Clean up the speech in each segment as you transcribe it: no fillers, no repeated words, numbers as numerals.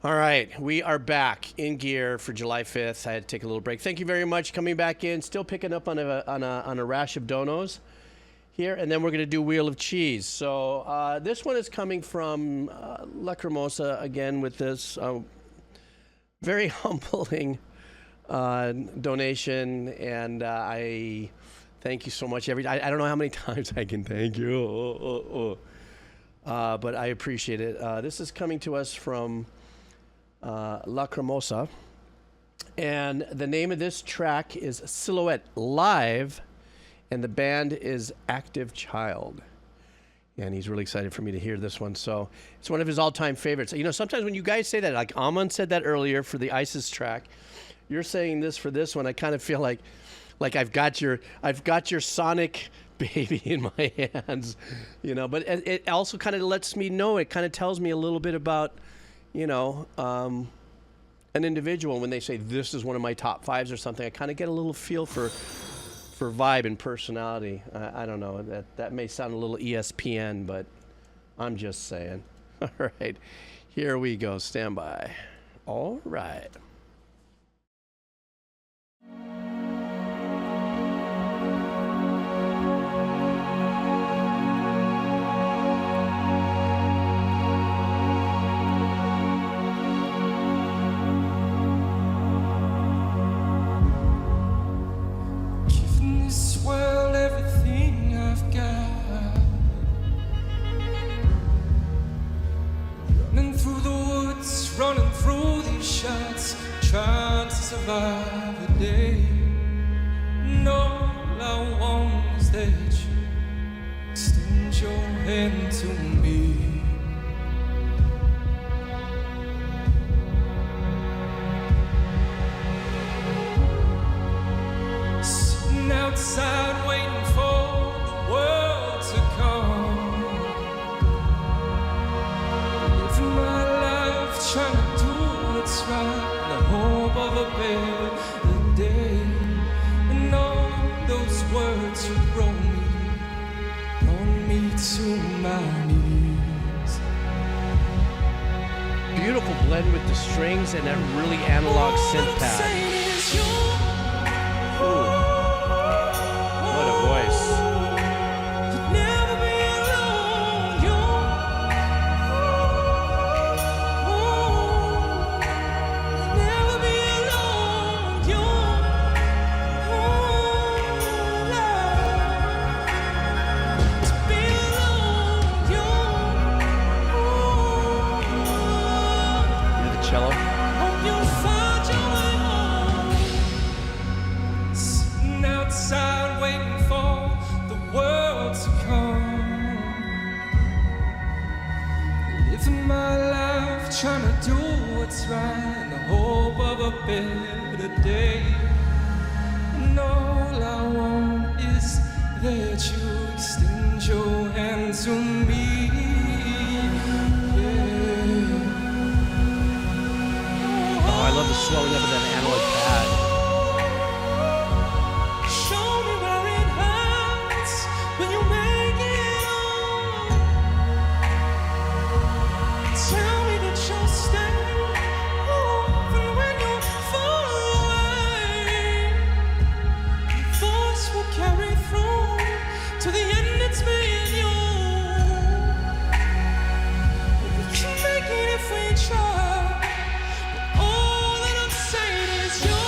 All right, we are back in gear for July 5th. I had to take a little break. Thank you very much coming back in. Still picking up on a rash of donos here, and then we're going to do Wheel of Cheese. So this one is coming from Lacrimosa again with this very humbling donation, and I thank you so much. I don't know how many times I can thank you, but I appreciate it. This is coming to us from Lacrimosa, and the name of this track is Silhouette Live, and the band is Active Child, and he's really excited for me to hear this one. So it's one of his all-time favorites. You know, sometimes when you guys say that, like Amon said that earlier for the ISIS track, you're saying this for this one, I kind of feel like I've got your Sonic baby in my hands, you know. But it also kind of lets me know, it kind of tells me a little bit about, you know, an individual. When they say this is one of my top fives or something, I kind of get a little feel for vibe and personality. I don't know, that may sound a little ESPN, but I'm just saying. All right, here we go. Stand by. All right. Well, everything I've got, running through the woods, running through these shots, trying to survive the day. And all I want is that you extend your hand to me. Outside waiting for the world to come, living my life trying to do what's right in the hope of a better day. And all those words you brought me to my knees. Beautiful blend with the strings and that really analog synth pad. Ooh. What a voice. Hear the cello? Outside waiting for the world to come, living my life trying to do what's right in the hope of a better day. And all I want is that you extend your hand to me. Yeah. Oh, I love the swelling up of that analog pad. If we try, but all that I'm saying is you.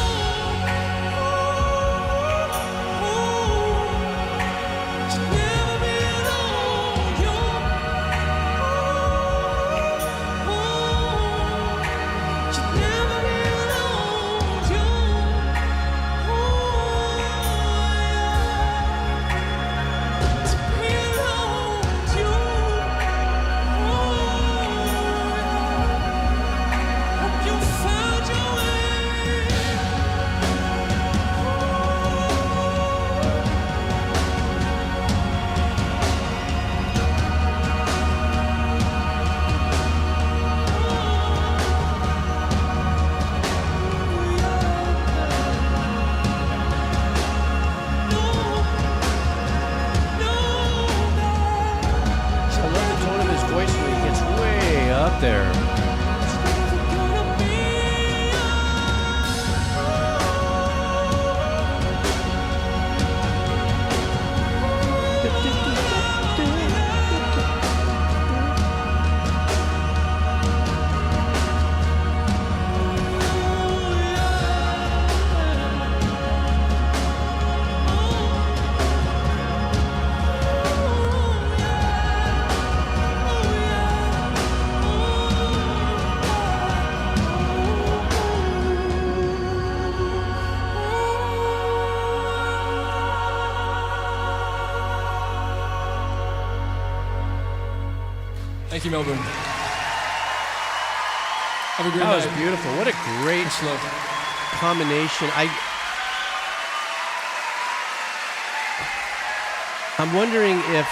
Thank you, Melbourne. Have a great That night. was beautiful. What a great Much love. combination. I'm wondering if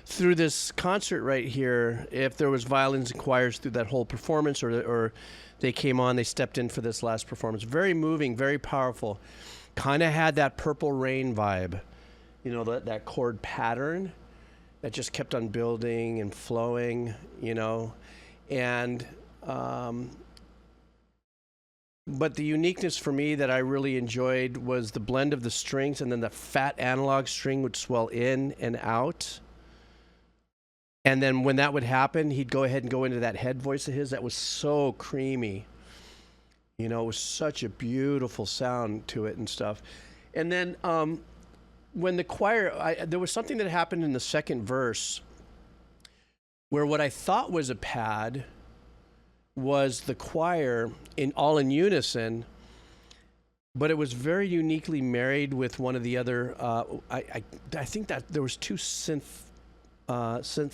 through this concert right here, if there was violins and choirs through that whole performance, or they came on, they stepped in for this last performance. Very moving, very powerful. Kind of had that Purple Rain vibe, you know, that chord pattern that just kept on building and flowing, you know, and but the uniqueness for me that I really enjoyed was the blend of the strings, and then the fat analog string would swell in and out. And then when that would happen, he'd go ahead and go into that head voice of his that was so creamy. You know, it was such a beautiful sound to it and stuff. And then when the choir, there was something that happened in the second verse where what I thought was a pad was the choir all in unison, but it was very uniquely married with one of the other. I think that there was two synths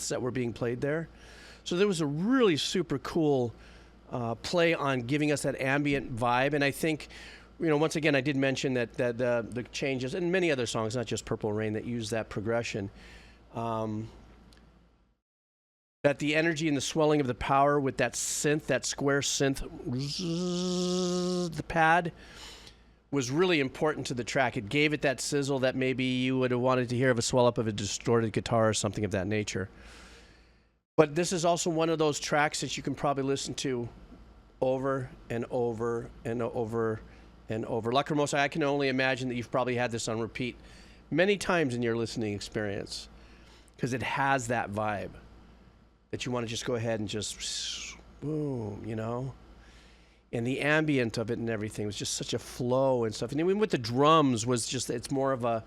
that were being played there, so there was a really super cool play on giving us that ambient vibe. And I think, you know, once again, I did mention that the changes and many other songs, not just Purple Rain, that use that progression. That the energy and the swelling of the power with that synth, that square synth, the pad, was really important to the track. It gave it that sizzle that maybe you would have wanted to hear of a swell up of a distorted guitar or something of that nature. But this is also one of those tracks that you can probably listen to over and over and over and over. Lacrimosa, I can only imagine that you've probably had this on repeat many times in your listening experience, because it has that vibe that you want to just go ahead and just boom, you know? And the ambient of it and everything was just such a flow and stuff. And even with the drums was just, it's more of a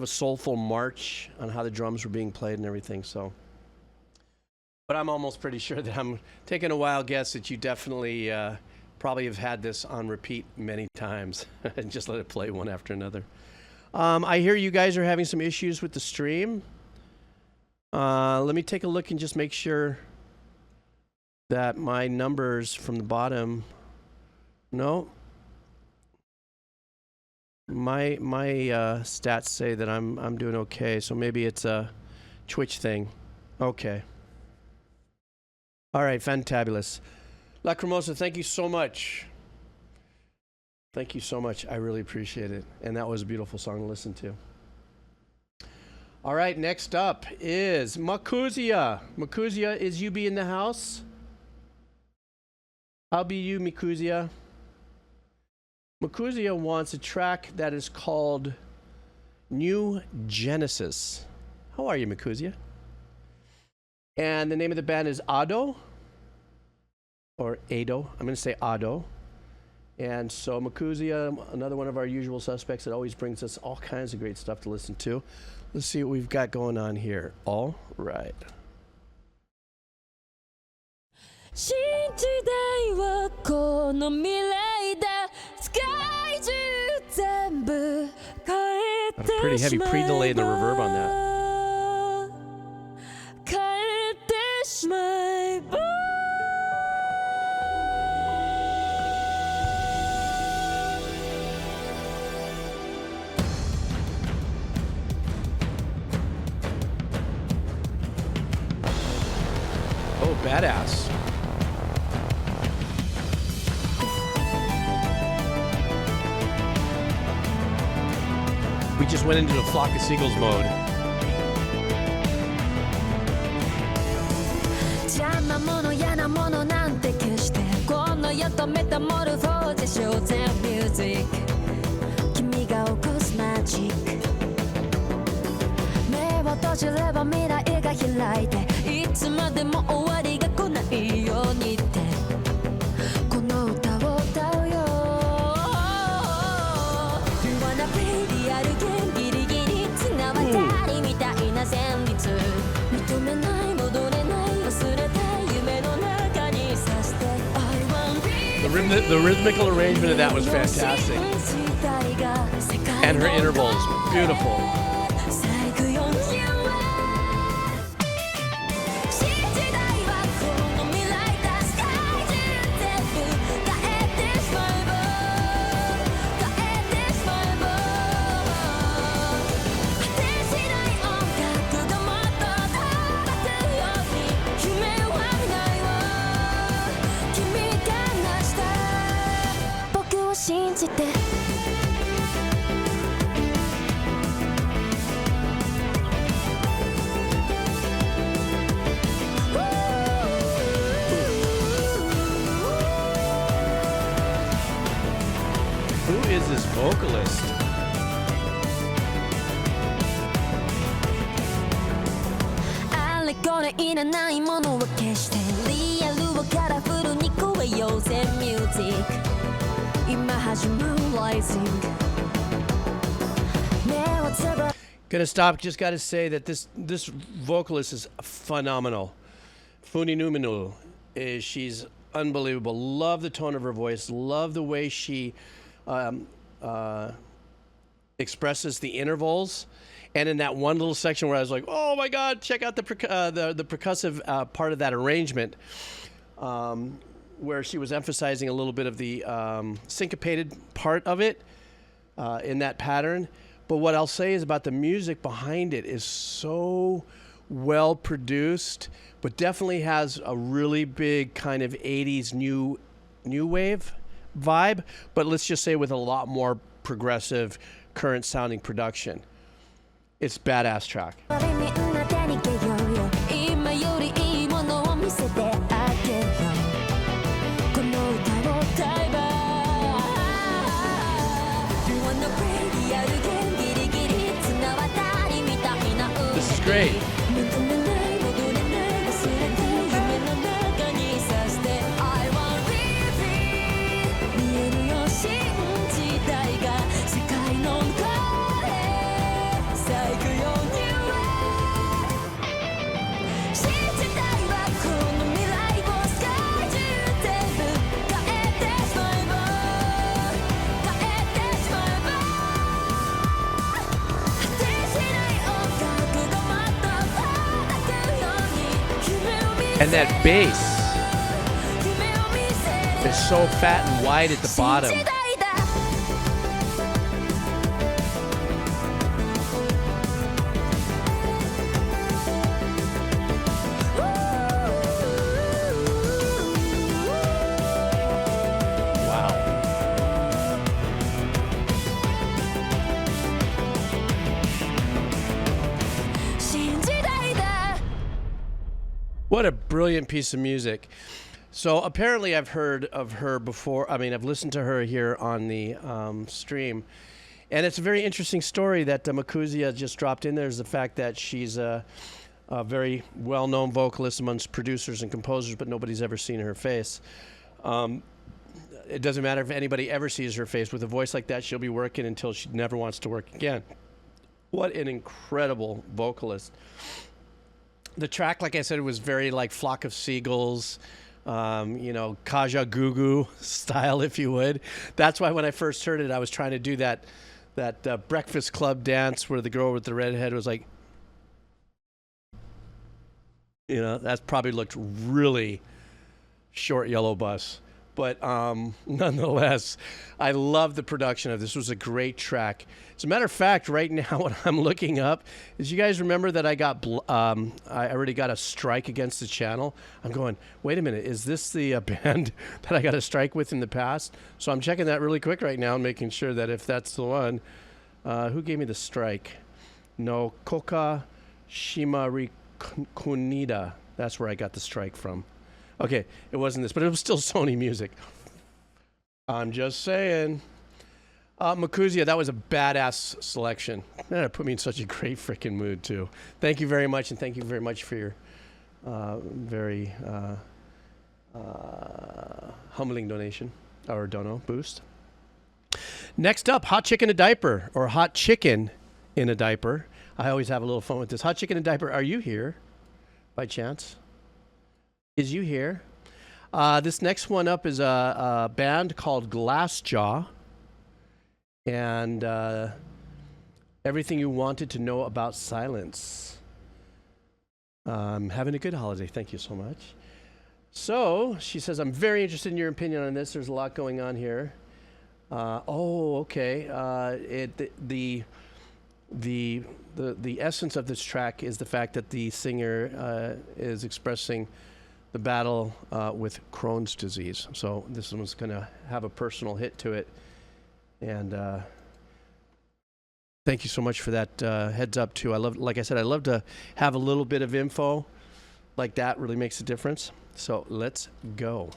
soulful march on how the drums were being played and everything. So, but I'm almost pretty sure that I'm taking a wild guess that you definitely probably have had this on repeat many times and just let it play one after another. I hear you guys are having some issues with the stream. Let me take a look and just make sure that my numbers from the bottom. No. My stats say that I'm doing okay, so maybe it's a Twitch thing. Okay. All right, fantabulous. Lacrimosa, thank you so much. Thank you so much. I really appreciate it. And that was a beautiful song to listen to. All right, next up is Makuzia. Makuzia, is you be in the house? I'll be you, Makuzia. Makuzia wants a track that is called New Genesis. How are you, Makuzia? And the name of the band is Ado, or Ado. I'm going to say Ado. And so Makuzia, another one of our usual suspects that always brings us all kinds of great stuff to listen to. Let's see what we've got going on here. All right. 新時代はこの未来だ世界中全部変え Got a pretty て heavy しま pre-delay え in the reverb on that. ば変えてしまえば Oh, badass. We just went into the flock of seagulls mode. 邪魔者嫌なものなんて決してこの世とメタモルフォーゼショーゼンミュージック君が起こすマジック目を閉じれば未来が開いていつまでも終わりが来ないようにってこの歌を歌うよ You wanna play リアルゲームギリギリ綱渡りみたいな旋律認めない戻れない忘れたい夢の中にさして I want The rhythmical arrangement of that was fantastic. And her intervals, beautiful. じて Who is this vocalist? あれこれいらないものは消してリアルをカラフルに超えようぜミュージック今始まる Rising Gonna stop. Just got to say that this vocalist is phenomenal. Funi Numinul she's unbelievable. Love the tone of her voice. Love the way she expresses the intervals. And in that one little section where I was like, "Oh my God, check out the percussive part of that arrangement," where she was emphasizing a little bit of the syncopated part of it in that pattern. But what I'll say is about the music behind it is so well produced, but definitely has a really big kind of 80s new wave vibe, but let's just say with a lot more progressive, current sounding production. It's a badass track. This is great. And that bass is so fat and wide at the bottom. What a brilliant piece of music. So apparently I've heard of her before. I mean, I've listened to her here on the stream. And it's a very interesting story that Makuzia just dropped in there, is the fact that she's a very well-known vocalist amongst producers and composers, but nobody's ever seen her face. It doesn't matter if anybody ever sees her face. With a voice like that, she'll be working until she never wants to work again. What an incredible vocalist. The track, like I said, was very like Flock of Seagulls, you know, Kaja Gugu style, if you would. That's why when I first heard it, I was trying to do that Breakfast Club dance where the girl with the red head was like, you know, that probably looked really short yellow bus. But nonetheless, I love the production of this. This was a great track. As a matter of fact, right now what I'm looking up is, you guys remember that I got I already got a strike against the channel. I'm going, wait a minute, is this the band that I got a strike with in the past? So I'm checking that really quick right now and making sure that if that's the one. Who gave me the strike? No, Koka Shimari Kunida. That's where I got the strike from. Okay, it wasn't this, but it was still Sony music. I'm just saying. Makuzia, that was a badass selection. Man, it put me in such a great freaking mood, too. Thank you very much, and thank you very much for your very humbling donation, or dono boost. Next up, Hot Chicken in a Diaper, or Hot Chicken in a Diaper. I always have a little fun with this. Hot Chicken in a Diaper, are you here, by chance? Is you here? This next one up is a band called Glassjaw, and Everything You Wanted to Know About Silence. Having a good holiday. Thank you so much. So she says, I'm very interested in your opinion on this. There's a lot going on here. Okay. The essence of this track is the fact that the singer is expressing the battle with Crohn's disease. So this one's going to have a personal hit to it. And thank you so much for that heads up too. Like I said, I love to have a little bit of info like that. Really makes a difference. So let's go.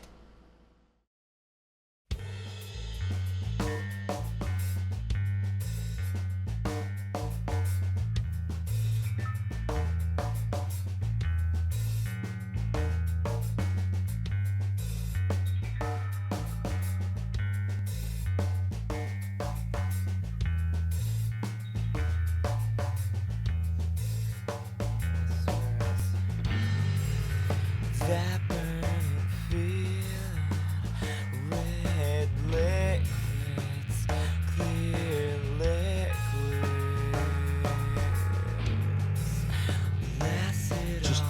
That burning feeling, red liquids, clear liquids. Just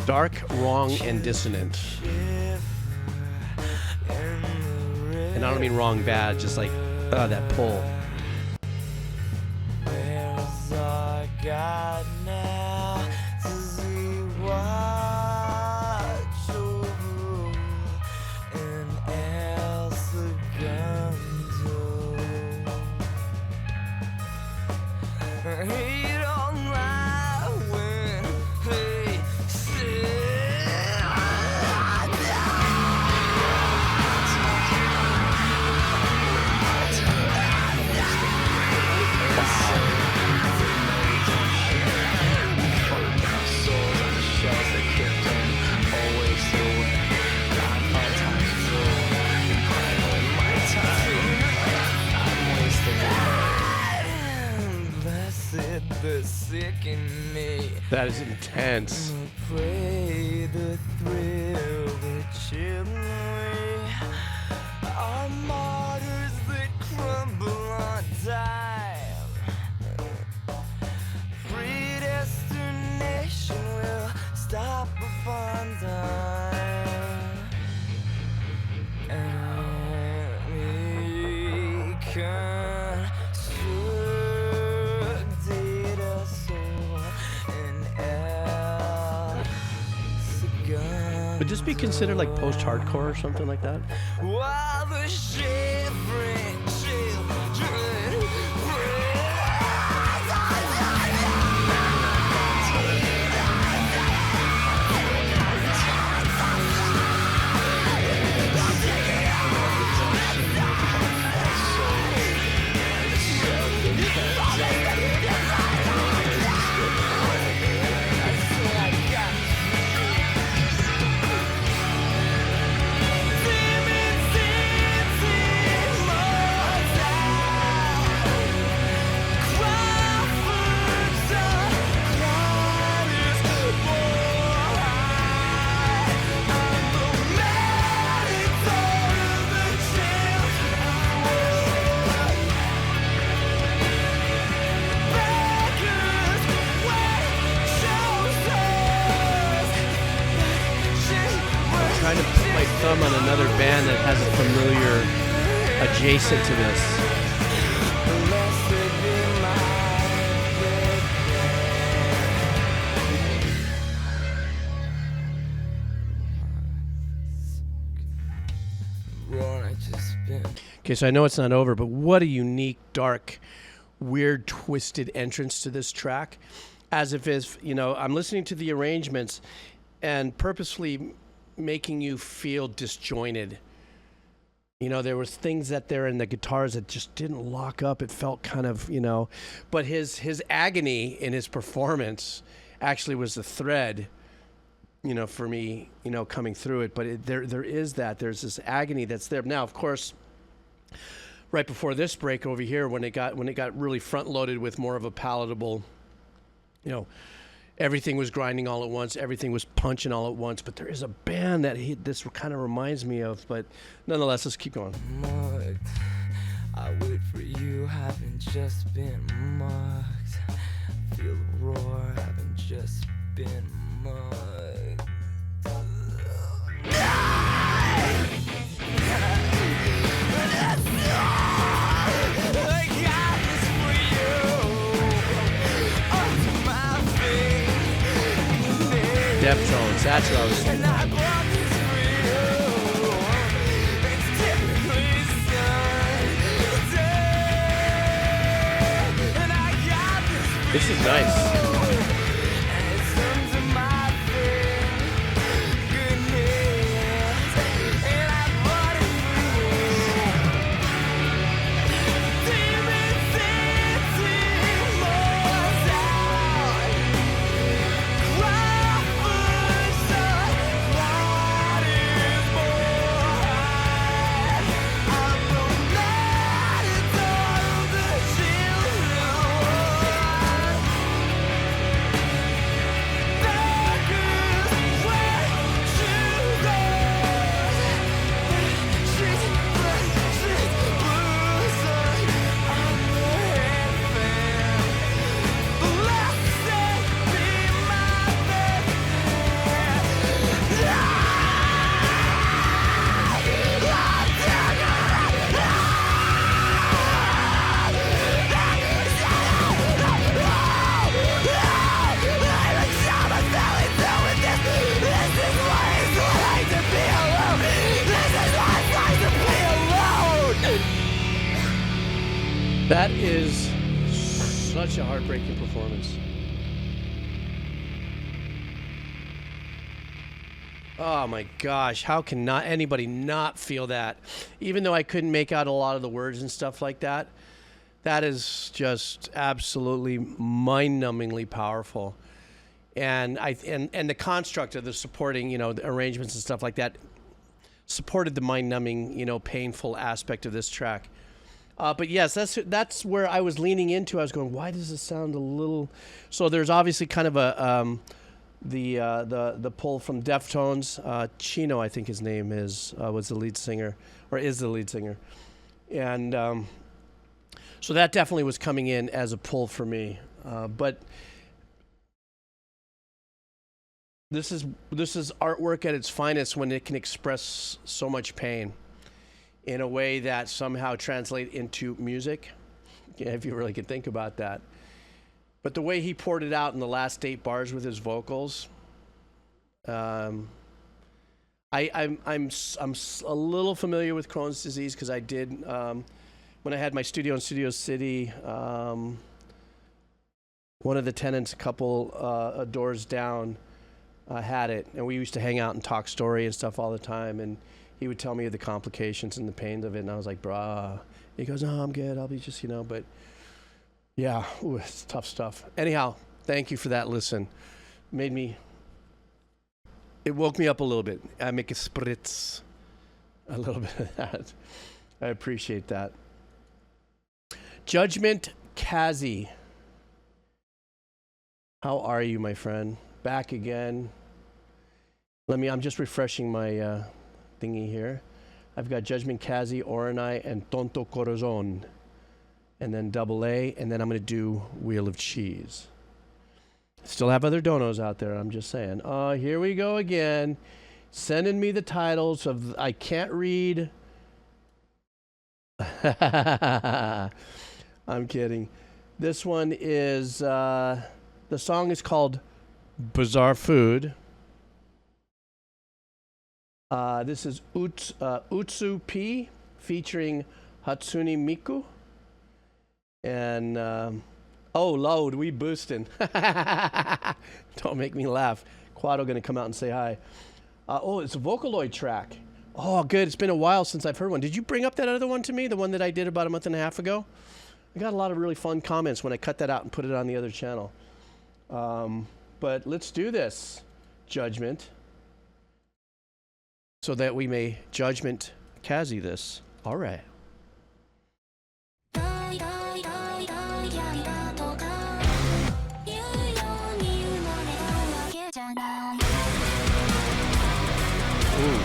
dark, wrong, and dissonant. And I don't mean wrong bad, just like that pull. Where's our God now to see what you and else again do? He don't lie when he the sick in me. That is intense. Pray the thrill that chill away. Our martyrs that crumble on time. Predestination will stop upon time. And we can Would this be considered like post-hardcore or something like that? While the shivering children Trying to put my thumb on another band that has a familiar adjacent to this. Okay, so I know it's not over, but what a unique, dark, weird, twisted entrance to this track. As if it's, you know, I'm listening to the arrangements and purposefully making you feel disjointed. You know, there was things that there in the guitars that just didn't lock up. It felt kind of, you know, but his agony in his performance actually was the thread, you know, for me, you know, coming through it. But there is that. There's this agony that's there. Now, of course, right before this break over here, when it got really front loaded with more of a palatable, you know, everything was grinding all at once. Everything was punching all at once. But there is a band that this kind of reminds me of. But nonetheless, let's keep going. Marked. I wait for you, having just been marked. Feel the roar, having just been marked. I got this for you. Onto my face. Deftones, that's what I was thinking. And I brought this for you. It's typically sun. This is nice. That is such a heartbreaking performance. Oh my gosh, how can not anybody not feel that? Even though I couldn't make out a lot of the words and stuff like that, that is just absolutely mind-numbingly powerful. And the construct of the supporting, you know, the arrangements and stuff like that supported the mind-numbing, you know, painful aspect of this track. But yes, that's where I was leaning into. I was going, why does it sound a little? So there's obviously kind of a the pull from Deftones. Chino, I think his name is, was the lead singer, or is the lead singer, and so that definitely was coming in as a pull for me. But this is artwork at its finest when it can express so much pain in a way that somehow translate into music, if you really could think about that. But the way he poured it out in the last 8 bars with his vocals, I'm a little familiar with Crohn's disease because I did when I had my studio in Studio City. One of the tenants, a couple doors down, had it, and we used to hang out and talk story and stuff all the time. And he would tell me the complications and the pains of it, and I was like, "Bruh." He goes, "No, I'm good. I'll be just, you know." But yeah, ooh, it's tough stuff. Anyhow, thank you for that listen. It woke me up a little bit. I make a spritz a little bit of that. I appreciate that. Judgment Kazi. How are you, my friend? Back again. I'm just refreshing my thingy here. I've got Judgment Kazi, Oranai, and Tonto Corazon. And then double A, and then I'm going to do Wheel of Cheese. Still have other donos out there, I'm just saying. Oh, here we go again. Sending me the titles of, I can't read. I'm kidding. This one is, the song is called Bizarre Food. This is Utsu-P featuring Hatsune Miku. And, oh, load, we boosting. Don't make me laugh. Quado gonna come out and say hi. Oh, it's a Vocaloid track. Oh, good. It's been a while since I've heard one. Did you bring up that other one to me, the one that I did about a month and a half ago? I got a lot of really fun comments when I cut that out and put it on the other channel. But let's do this, Judgment, so that we may Judgment Kazi this. All right. Ooh.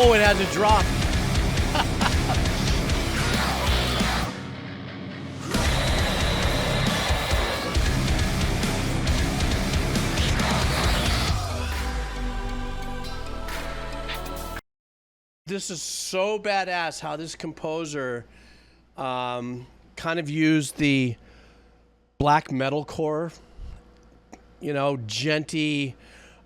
Oh, it has a drop. This is so badass how this composer kind of used the black metalcore, you know, genty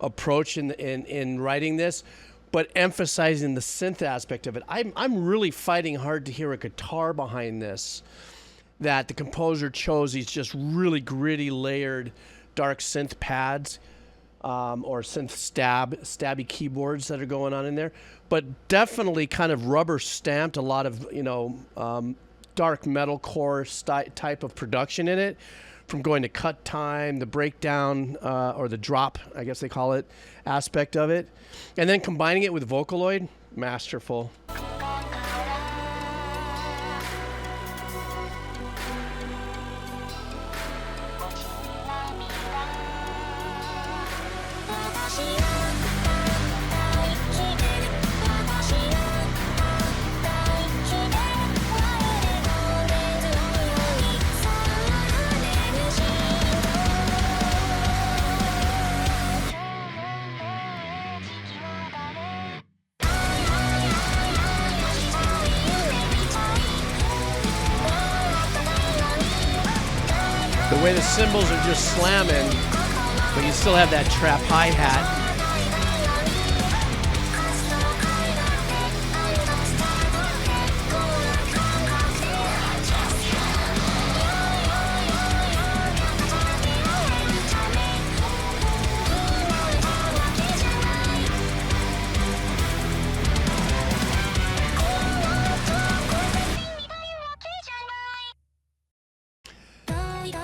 approach in writing this, but emphasizing the synth aspect of it. I'm really fighting hard to hear a guitar behind this, that the composer chose these just really gritty, layered, dark synth pads. Or synth stabby keyboards that are going on in there, but definitely kind of rubber stamped a lot of, you know, dark metalcore type of production in it, from going to cut time, the breakdown, or the drop, I guess they call it, aspect of it, and then combining it with Vocaloid, masterful. The way the cymbals are just slamming, but you still have that trap hi-hat.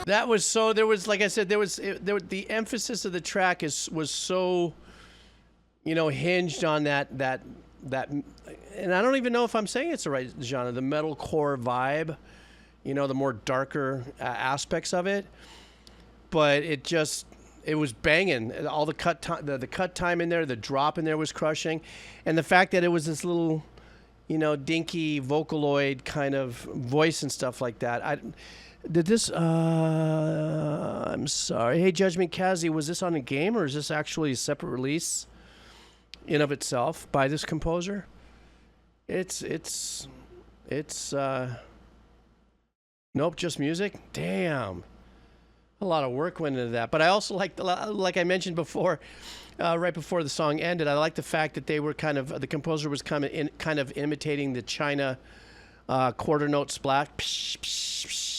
That was so. There was, like I said, the emphasis of the track was so, you know, hinged on that, and I don't even know if I'm saying it's the right genre. The metalcore vibe, you know, the more darker aspects of it, but it was banging. All the cut time in there, the drop in there was crushing, and the fact that it was this little, you know, dinky Vocaloid kind of voice and stuff like that. Did this, I'm sorry. Hey, Judgment Kazi, was this on a game or is this actually a separate release in of itself by this composer? Nope, just music? Damn. A lot of work went into that. But I also like I mentioned before, right before the song ended, I like the fact that they were the composer was kind of imitating the China quarter note splat. Psh, psh, psh,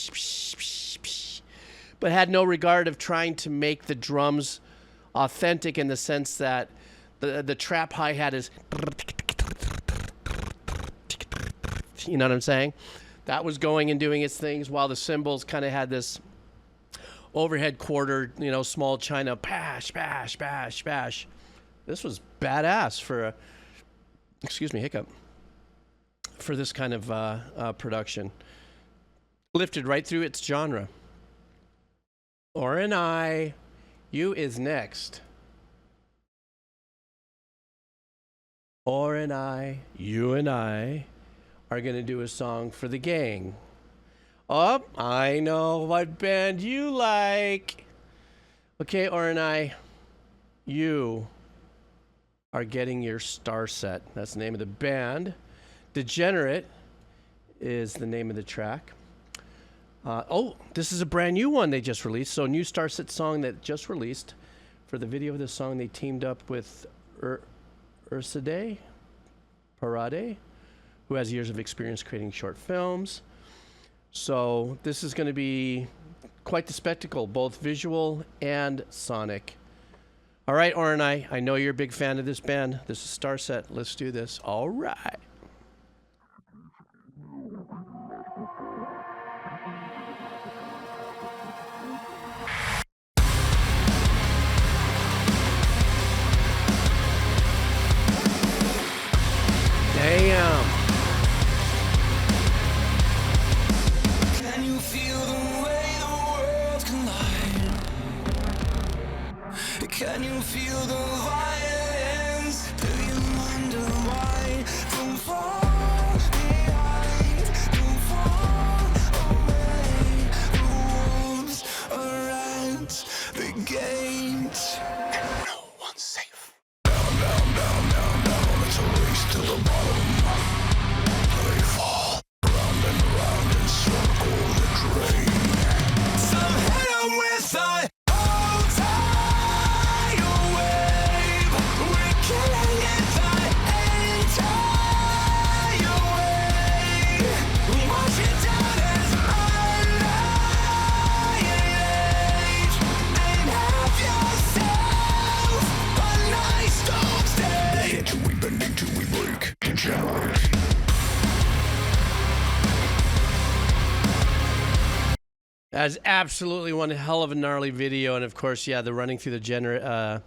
but had no regard of trying to make the drums authentic in the sense that the trap hi-hat is, you know what I'm saying? That was going and doing its things while the cymbals kind of had this overhead quarter, you know, small China, bash, bash, bash, bash. This was badass for a, excuse me, hiccup, for this kind of production. Lifted right through its genre. Or you is next. Or you and I are going to do a song for the gang. Oh, I know what band you like. Okay, or you are getting your Starset. That's the name of the band. Degenerate is the name of the track. Oh, this is a brand new one they just released. So, new Starset song that just released. For the video of this song, they teamed up with Urside Parade, who has years of experience creating short films. So, this is going to be quite the spectacle, both visual and sonic. All right, Oren, I know you're a big fan of this band. This is Starset. Let's do this. All right. Damn. Can you feel the way the worlds collide? Can you feel the violence? Do you wonder why That's absolutely one hell of a gnarly video, and of course, yeah, the running through the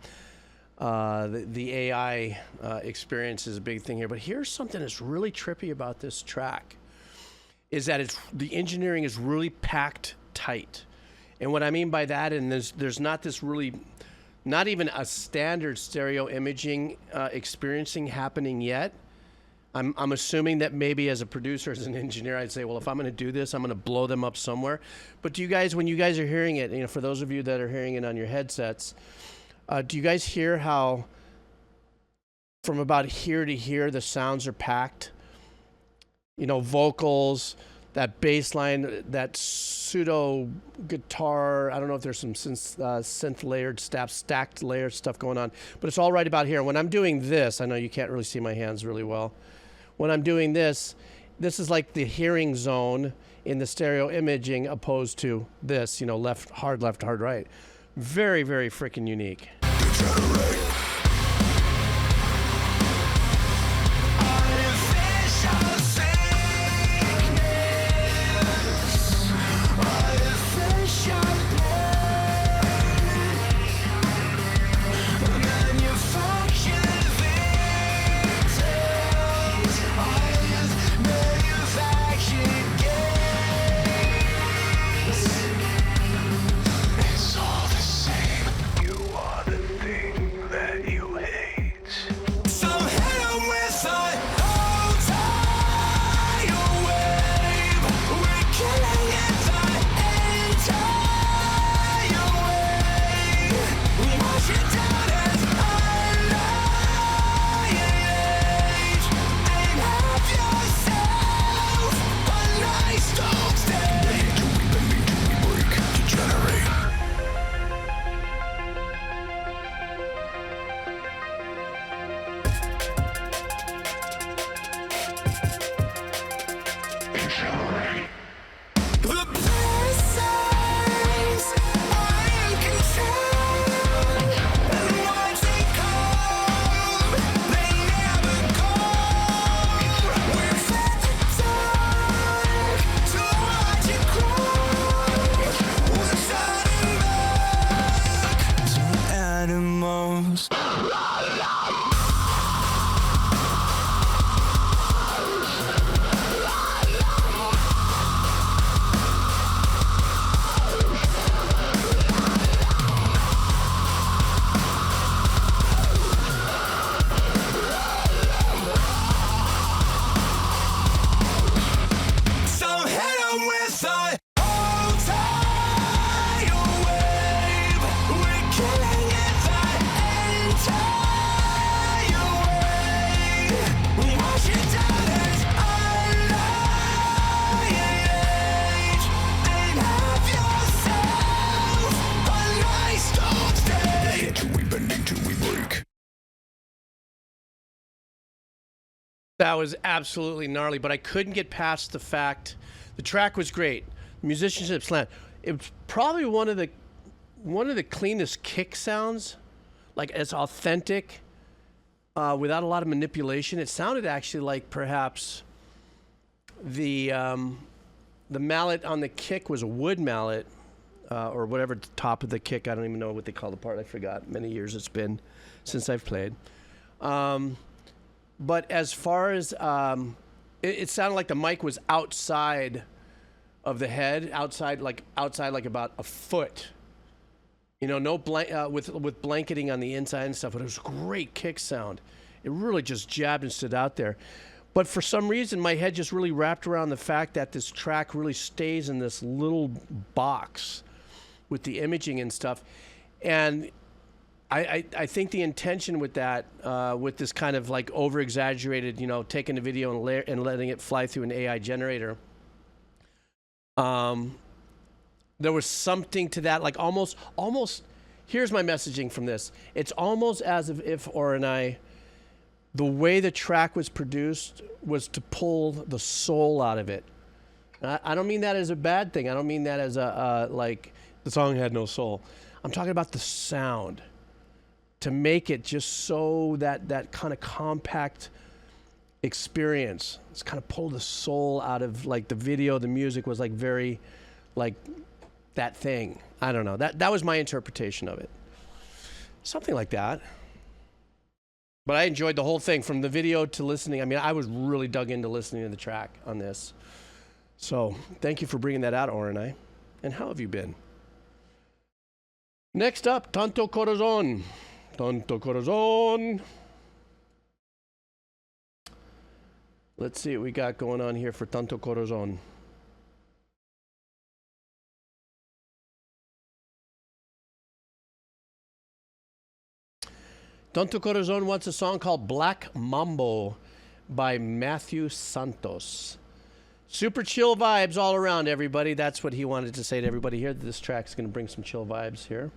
AI experience is a big thing here. But here's something that's really trippy about this track, is that the engineering is really packed tight. And what I mean by that, and there's not this really, not even a standard stereo imaging experiencing happening yet. I'm assuming that maybe as a producer, as an engineer, I'd say, well, if I'm going to do this, I'm going to blow them up somewhere. But do you guys, when you guys are hearing it, you know, for those of you that are hearing it on your headsets, do you guys hear how from about here to here the sounds are packed? You know, vocals, that bass line, that pseudo guitar. I don't know if there's some synth layered stuff, stacked layered stuff going on, but it's all right about here. When I'm doing this, I know you can't really see my hands really well. When I'm doing this, this is like the hearing zone in the stereo imaging opposed to this, you know, left, hard, right. Very, very freaking unique. Degenerate. That was absolutely gnarly, but I couldn't get past the fact the track was great. Musicianship slant. It was probably one of the cleanest kick sounds, like as authentic, without a lot of manipulation. It sounded actually like perhaps the mallet on the kick was a wood mallet, or whatever the top of the kick. I don't even know what they call the part. I forgot. Many years it's been since I've played. But as far as it sounded like the mic was outside of the head, outside like about a foot. You know, no with blanketing on the inside and stuff. But it was a great kick sound. It really just jabbed and stood out there. But for some reason, my head just really wrapped around the fact that this track really stays in this little box with the imaging and stuff. And I think the intention with that, with this kind of like over-exaggerated, you know, taking the video and letting it fly through an AI generator, there was something to that, like almost, here's my messaging from this. It's almost as if Or and I, the way the track was produced was to pull the soul out of it. I don't mean that as a bad thing. I don't mean that as like the song had no soul. I'm talking about the sound. To make it just so that kind of compact experience. It's kind of pulled the soul out of like the video. The music was like very like that thing. I don't know. That was my interpretation of it. Something like that. But I enjoyed the whole thing from the video to listening. I mean, I was really dug into listening to the track on this. So thank you for bringing that out, Orenai. And how have you been? Next up, Tanto Corazon. Tanto Corazon. Let's see what we got going on here for Tanto Corazon. Tanto Corazon wants a song called Black Mambo by Matthew Santos. Super chill vibes all around, everybody. That's what he wanted to say to everybody here. This track's going to bring some chill vibes here.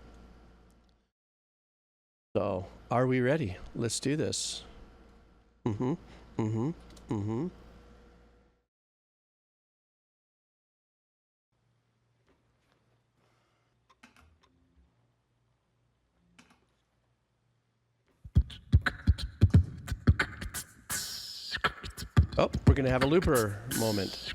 So, are we ready? Let's do this. Oh, we're going to have a looper moment.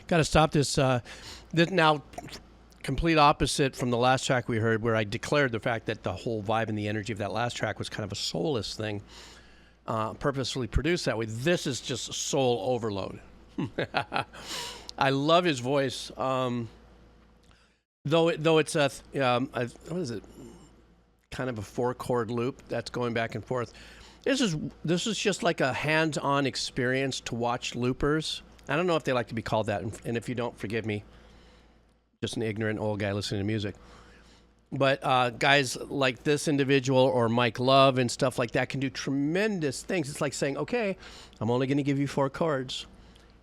Got to stop this. This now complete opposite from the last track we heard, where I declared the fact that the whole vibe and the energy of that last track was kind of a soulless thing, purposefully produced that way. This is just soul overload. I love his voice, though it's a what is it? Kind of a 4-chord loop that's going back and forth. This is just like a hands-on experience to watch loopers. I don't know if they like to be called that, and if you don't, forgive me. Just an ignorant old guy listening to music. But guys like this individual or Mike Love and stuff like that can do tremendous things. It's like saying, okay, I'm only going to give you 4 chords.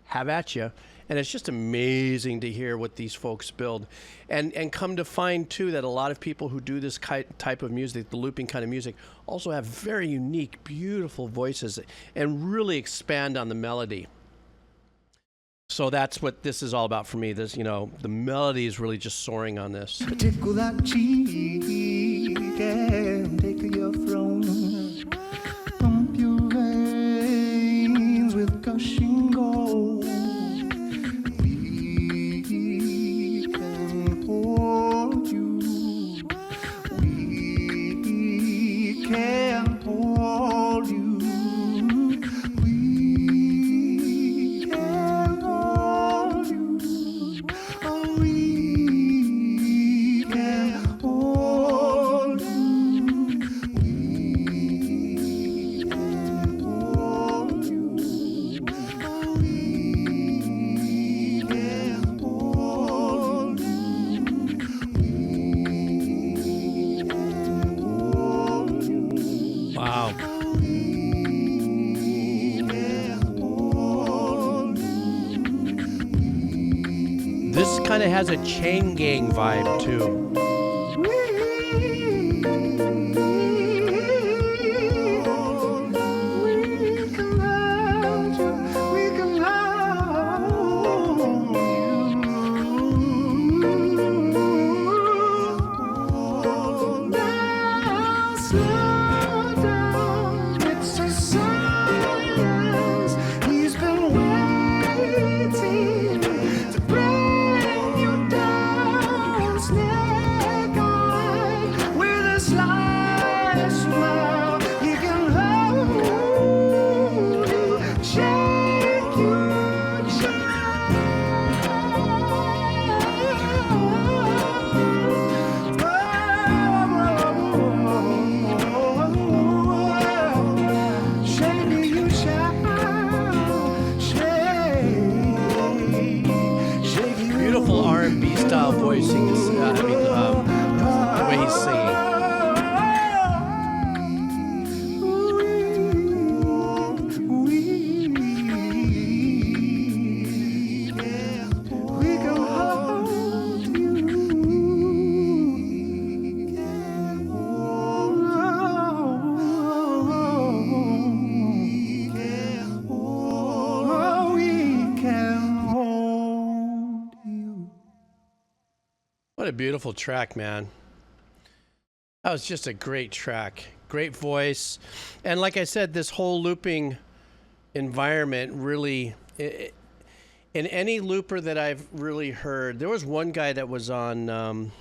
Have at you. And it's just amazing to hear what these folks build. And come to find, too, that a lot of people who do this type of music, the looping kind of music, also have very unique, beautiful voices and really expand on the melody. So that's what this is all about for me. This, you know, the melody is really just soaring on this. Tickle that cheek and take your throne. Pump your veins with gushing gold. We can hold you. We can hold you. This kind of has a chain gang vibe too. What a beautiful track, man. That was just a great track. Great voice. And like I said, this whole looping environment really, in any looper that I've really heard, there was one guy that was on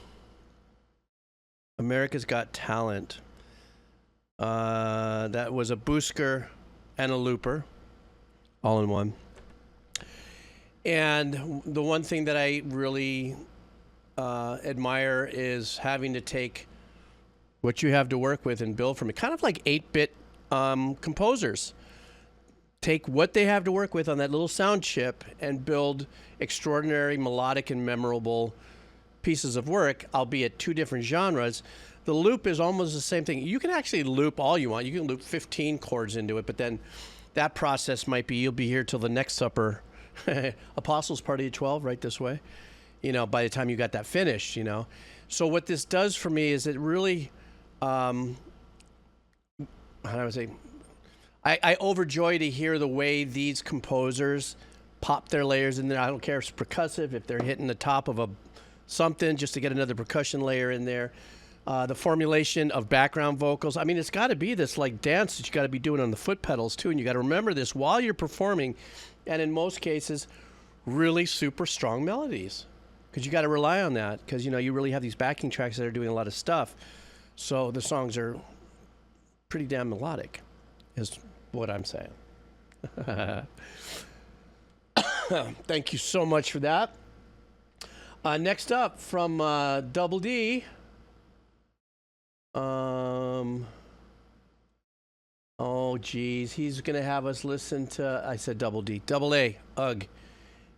America's Got Talent. That was a boosker and a looper, all in one. And the one thing that I really admire is having to take what you have to work with and build from it. Kind of like 8-bit composers. Take what they have to work with on that little sound chip and build extraordinary, melodic, and memorable pieces of work, albeit 2 different genres. The loop is almost the same thing. You can actually loop all you want. You can loop 15 chords into it, but then that process might be, you'll be here till the next supper. Apostles Party of 12, right this way. You know, by the time you got that finished, you know. So what this does for me is it really, how do I say, I overjoy to hear the way these composers pop their layers in there. I don't care if it's percussive, if they're hitting the top of something just to get another percussion layer in there. The formulation of background vocals. I mean, it's got to be this like dance that you got to be doing on the foot pedals too, and you got to remember this while you're performing, and in most cases, really super strong melodies. Because you got to rely on that, because you know you really have these backing tracks that are doing a lot of stuff, so the songs are pretty damn melodic, is what I'm saying. Thank you so much for that. Next up from Double D. Oh geez, he's gonna have us listen to. I said Double D, Double A. Ugh.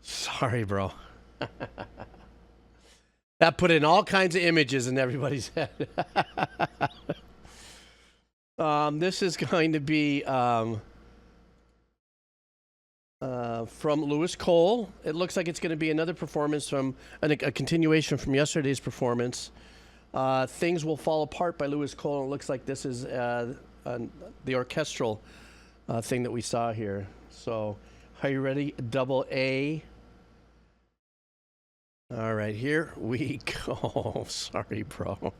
Sorry, bro. That put in all kinds of images in everybody's head. This is going to be from Lewis Cole. It looks like it's going to be another performance from a continuation from yesterday's performance. Things Will Fall Apart by Lewis Cole. It looks like this is the orchestral thing that we saw here. So, are you ready? Double A. All right, here we go. Sorry, bro.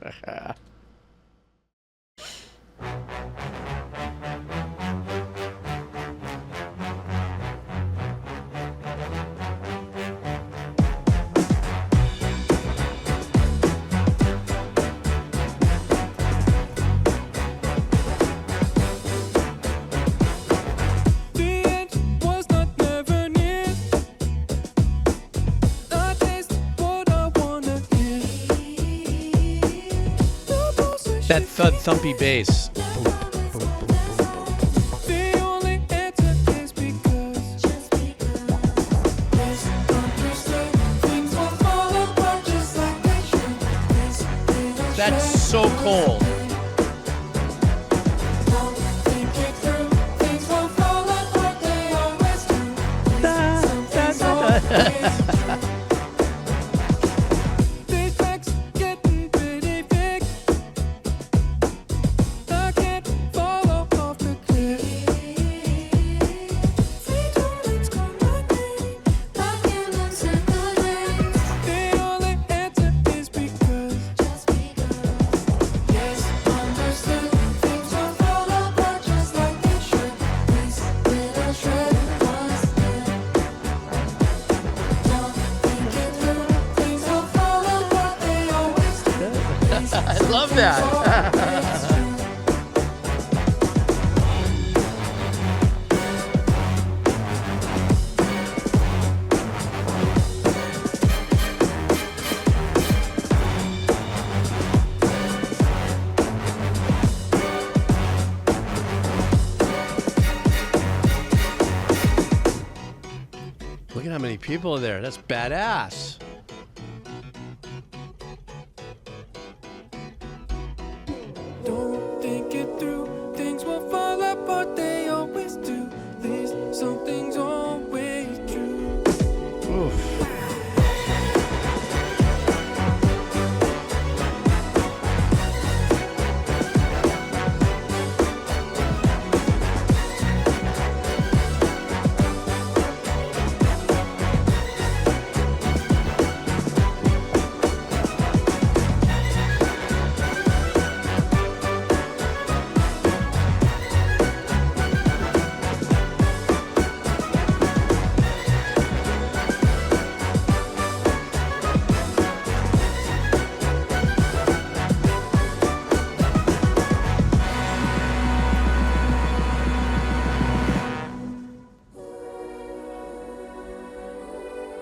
That thud thumpy bass. Boom, boom, boom, boom, boom. The only answer is because misunderstood things will fall apart just like they should. That's so cold. Don't think it through. Things will fall apart. They always do. Something's always these facts getting pretty big. I can't follow off the cliff. Three darlings come like me. I can't accept the days. The only answer is because. Just because. Yes, understood. Things will fall apart just like they should. This little shred was good. Don't think it through. Things will fall apart. They always do. I love that. Look at how many people are there. That's badass. Don't think it through. Things will fall apart. They always do. At least something's always true. Oof.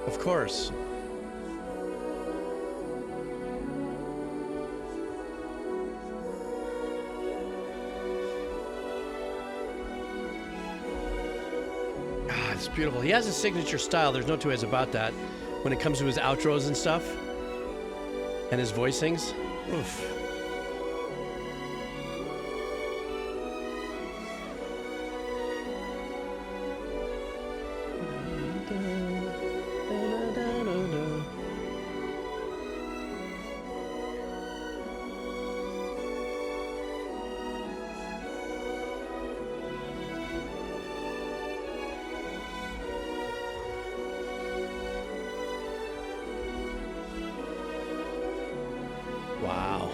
Of course. Ah, it's beautiful. He has a signature style. There's no two ways about that. When it comes to his outros and stuff, and his voicings. Oof. Wow.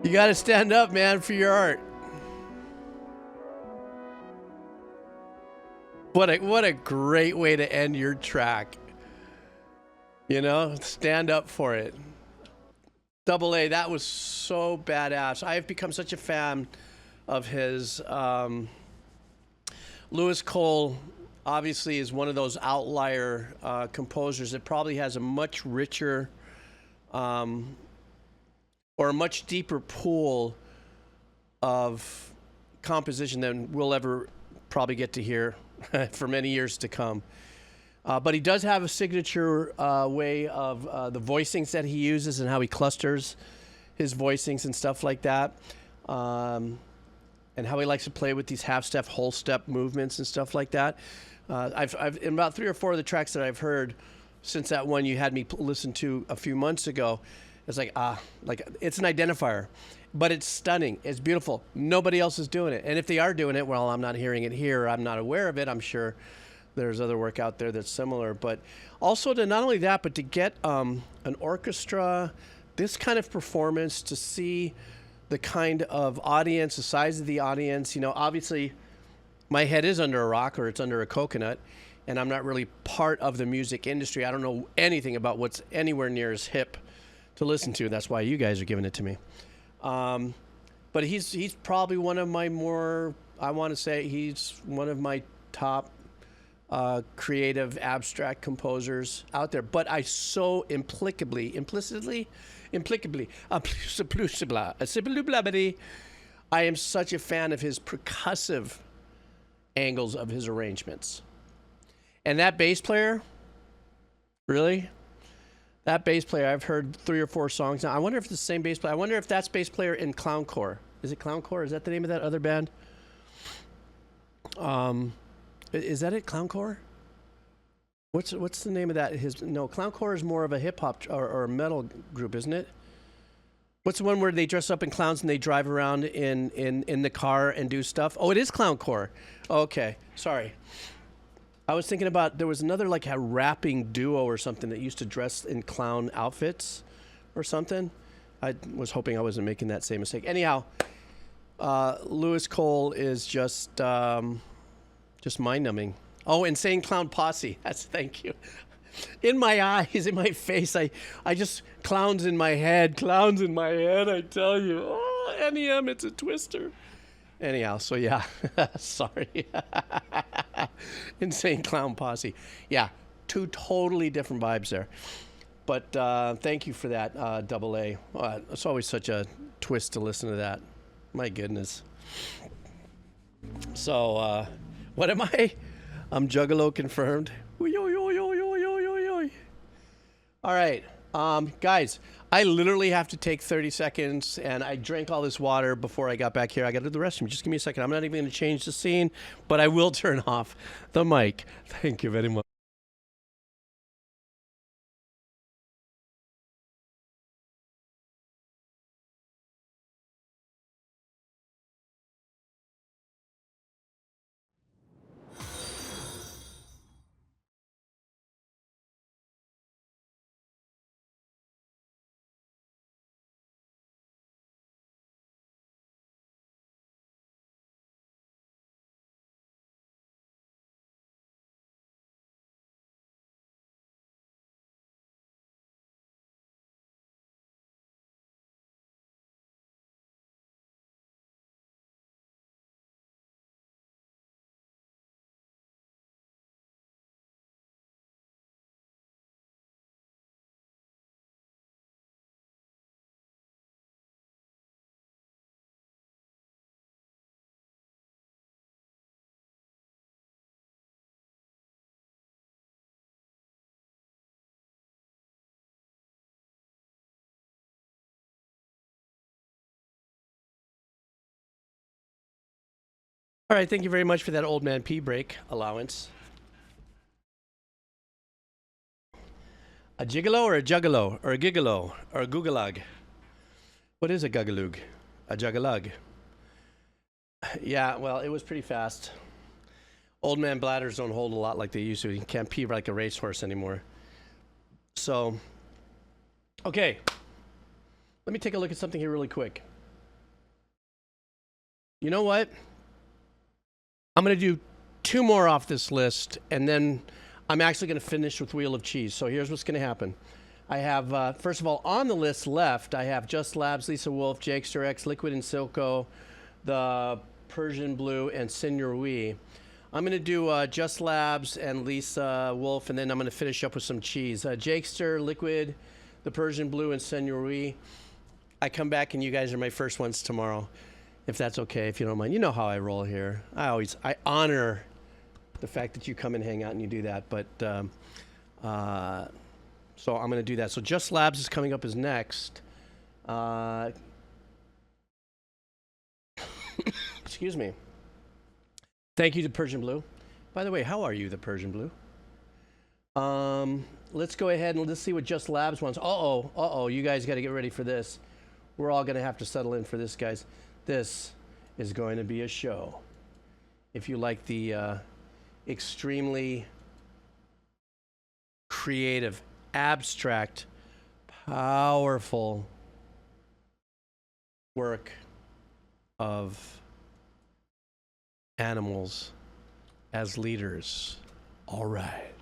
You got to stand up, man, for your art. What a great way to end your track. You know, stand up for it. Double A, that was so badass. I have become such a fan of his. Lewis Cole obviously is one of those outlier composers that probably has a much richer or a much deeper pool of composition than we'll ever probably get to hear for many years to come. But he does have a signature way of the voicings that he uses and how he clusters his voicings and stuff like that. And how he likes to play with these half-step, whole-step movements and stuff like that. I've in about 3 or 4 of the tracks that I've heard since that one you had me listen to a few months ago, it's like it's an identifier, but it's stunning. It's beautiful. Nobody else is doing it, and if they are doing it, well, I'm not hearing it here. I'm not aware of it. I'm sure there's other work out there that's similar, but also to not only that, but to get an orchestra, this kind of performance, to see the kind of audience, the size of the audience. You know, obviously my head is under a rock or it's under a coconut, and I'm not really part of the music industry. I don't know anything about what's anywhere near as hip to listen to. That's why you guys are giving it to me. But he's probably one of my more, I want to say he's one of my top creative abstract composers out there. But I so implicitly, I am such a fan of his percussive angles of his arrangements. And that bass player, really? That bass player, I've heard 3 or 4 songs now. I wonder if it's the same bass player. I wonder if that's bass player in Clowncore. Is it Clowncore? Is that the name of that other band? Is that it, Clowncore? What's the name of that? Clowncore is more of a hip hop or metal group, isn't it? What's the one where they dress up in clowns and they drive around in the car and do stuff? Oh, it is Clowncore. Okay, sorry. I was thinking about, there was another like a rapping duo or something that used to dress in clown outfits or something. I was hoping I wasn't making that same mistake. Anyhow, Lewis Cole is just mind-numbing. Oh, Insane Clown Posse. Thank you. In my eyes, in my face, I just, clowns in my head, I tell you. Oh, NEM, it's a twister. Anyhow, so yeah, sorry. Insane Clown Posse. Yeah, 2 totally different vibes there. But thank you for that, Double A. It's always such a twist to listen to that. My goodness. So, what am I? I'm Juggalo confirmed. All right, guys, I literally have to take 30 seconds, and I drank all this water before I got back here. I got to do the restroom. Just give me a second. I'm not even going to change the scene, but I will turn off the mic. Thank you very much. All right, thank you very much for that old man pee break allowance. A gigolo or a juggalo or a gigolo or a googalug? What is a guggalug? A juggalug? Yeah, well, it was pretty fast. Old man bladders don't hold a lot like they used to. You can't pee like a racehorse anymore. So, okay. Let me take a look at something here really quick. You know what? I'm going to do 2 more off this list, and then I'm actually going to finish with Wheel of Cheese. So here's what's going to happen. I have, first of all, on the list left, I have Just Labs, Lisa Wolf, Jakester X, Liquid and Silco, the Persian Blue, and Senor Wee. I'm going to do Just Labs and Lisa Wolf, and then I'm going to finish up with some cheese. Jakester, Liquid, the Persian Blue, and Senor Wee. I come back and you guys are my first ones tomorrow, if that's okay, if you don't mind. You know how I roll here. I honor the fact that you come and hang out and you do that, but so I'm going to do that. So Just Labs is coming up as next. Excuse me. Thank you to Persian Blue. By the way, how are you, the Persian Blue? Let's go ahead and let's see what Just Labs wants. Uh-oh, you guys got to get ready for this. We're all going to have to settle in for this, guys. This is going to be a show. If you like the extremely creative, abstract, powerful work of animals as leaders. All right.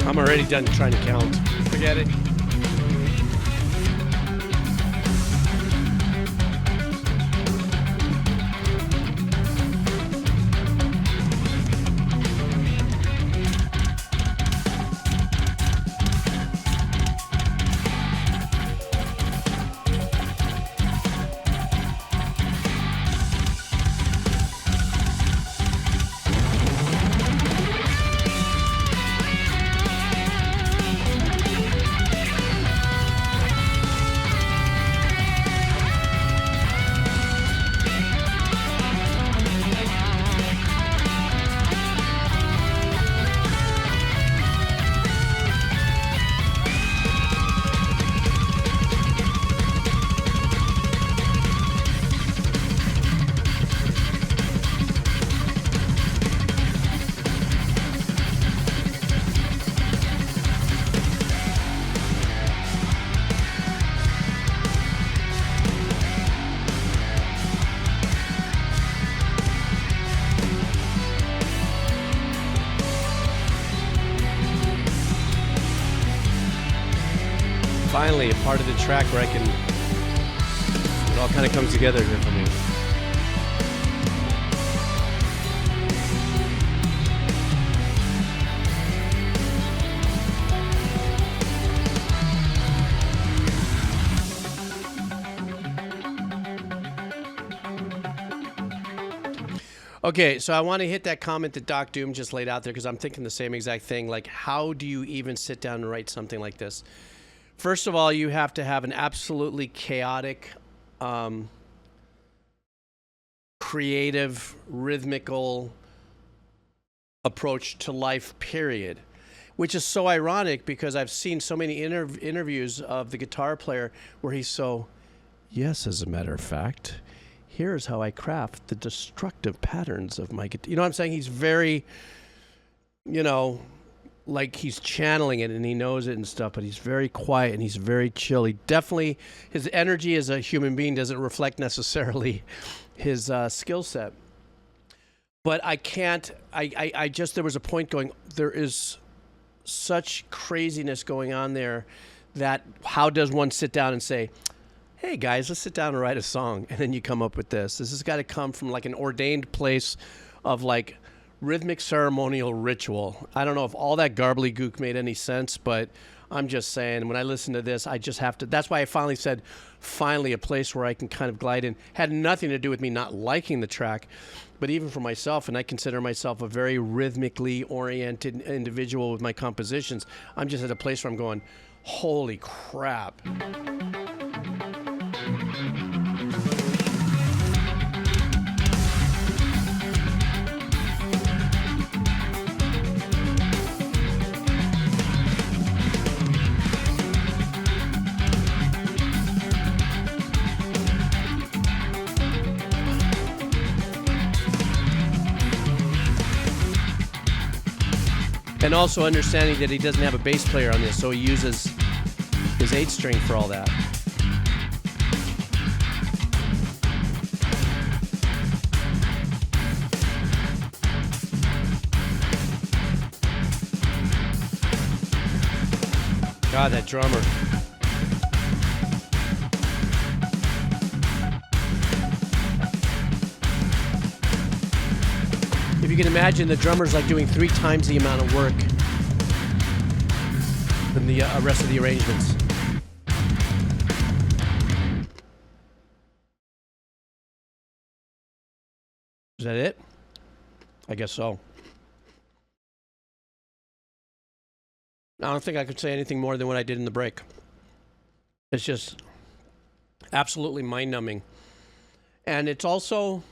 I'm already done trying to count. Forget it. Finally, a part of the track where I can, it all kind of comes together here for me. Okay, so I want to hit that comment that Doc Doom just laid out there because I'm thinking the same exact thing. Like, how do you even sit down and write something like this? First of all, you have to have an absolutely chaotic, creative, rhythmical approach to life, period. Which is so ironic because I've seen so many interviews of the guitar player where he's so, yes, as a matter of fact, here's how I craft the destructive patterns of my guitar. You know what I'm saying? He's very, you know, like he's channeling it and he knows it and stuff, but he's very quiet and he's very chill. He definitely, his energy as a human being doesn't reflect necessarily his skill set. But I can't, I just, there was a point going, there is such craziness going on there that how does one sit down and say, hey guys, let's sit down and write a song, and then you come up with this. This has got to come from like an ordained place of like rhythmic ceremonial ritual. I don't know if all that gobbledygook made any sense, but I'm just saying, when I listen to this, I just have to. That's why I finally said, finally, a place where I can kind of glide in. Had nothing to do with me not liking the track, but even for myself, and I consider myself a very rhythmically oriented individual with my compositions. I'm just at a place where I'm going, holy crap. And also understanding that he doesn't have a bass player on this, so he uses his 8-string for all that. God, that drummer. If you can imagine, the drummer's like doing 3 times the amount of work than the rest of the arrangements. Is that it? I guess so. I don't think I could say anything more than what I did in the break. It's just absolutely mind-numbing. And it's also,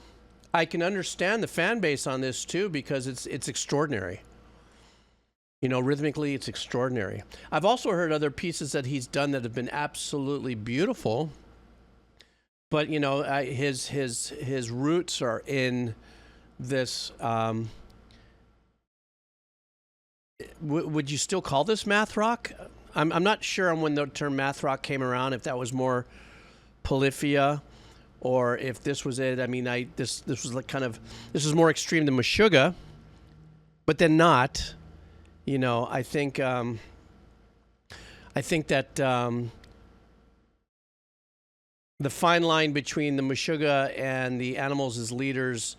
I can understand the fan base on this too, because it's extraordinary. You know, rhythmically, it's extraordinary. I've also heard other pieces that he's done that have been absolutely beautiful. But you know, his roots are in this. Would you still call this math rock? I'm not sure on when the term math rock came around. If that was more polyphia, or if this was it. I mean, this was like kind of, this is more extreme than Meshuggah, but then not. You know, I think that the fine line between the Meshuggah and the Animals as Leaders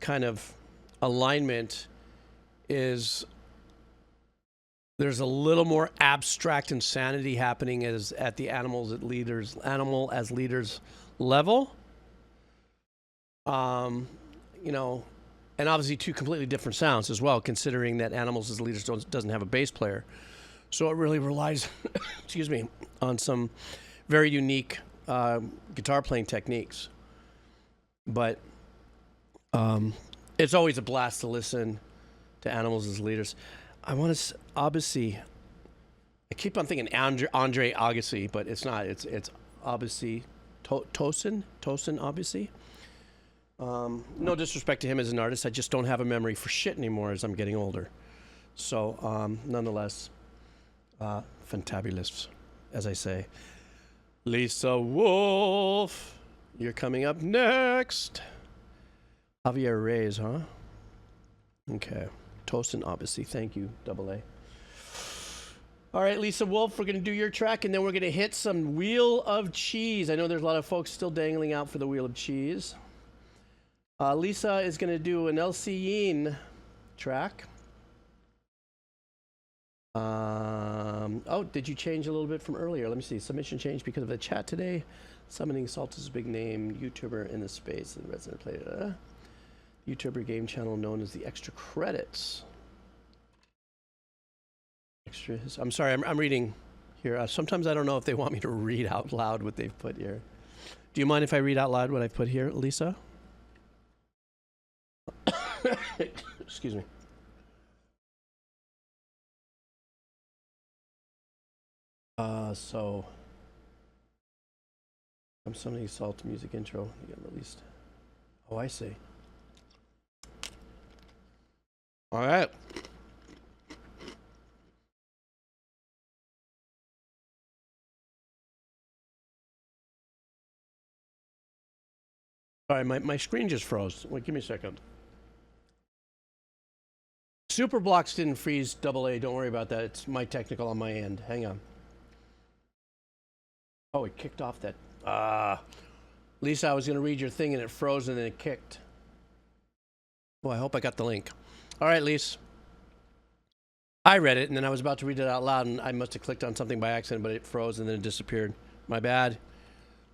kind of alignment is, there's a little more abstract insanity happening as at the Animal as Leaders level. You know, and obviously 2 completely different sounds as well, considering that Animals as Leaders doesn't have a bass player. So it really relies, excuse me, on some very unique guitar playing techniques. But it's always a blast to listen to Animals as Leaders. I want to, obviously, I keep on thinking Andre Agassi, but it's not. It's Agassi, Tosin Agassi. No disrespect to him as an artist, I just don't have a memory for shit anymore as I'm getting older. So, nonetheless, fantabulous, as I say. Lisa Wolf, you're coming up next. Javier Reyes, huh? Okay. Tosin, obviously. Thank you, AA. All right, Lisa Wolf, we're going to do your track, and then we're going to hit some Wheel of Cheese. I know there's a lot of folks still dangling out for the Wheel of Cheese. Lisa is going to do an LC Yeen track. Oh, did you change a little bit from earlier? Let me see. Submission changed because of the chat today. Summoning Santos' big name YouTuber in the space. The resident player. YouTuber game channel known as the Extra Credits. I'm sorry, I'm reading here. Sometimes I don't know if they want me to read out loud what they've put here. Do you mind if I read out loud what I've put here, Lisa? Excuse me. So I'm summoning Salt music intro. You got released. Oh, I see. All right. All right, my screen just froze. Wait, give me a second. Super blocks didn't freeze, AA. Don't worry about that. It's my technical on my end. Hang on. Oh, it kicked off that. Lisa, I was going to read your thing and it froze and then it kicked. Well, I hope I got the link. All right, Lisa. I read it, and then I was about to read it out loud, and I must have clicked on something by accident, but it froze and then it disappeared. My bad.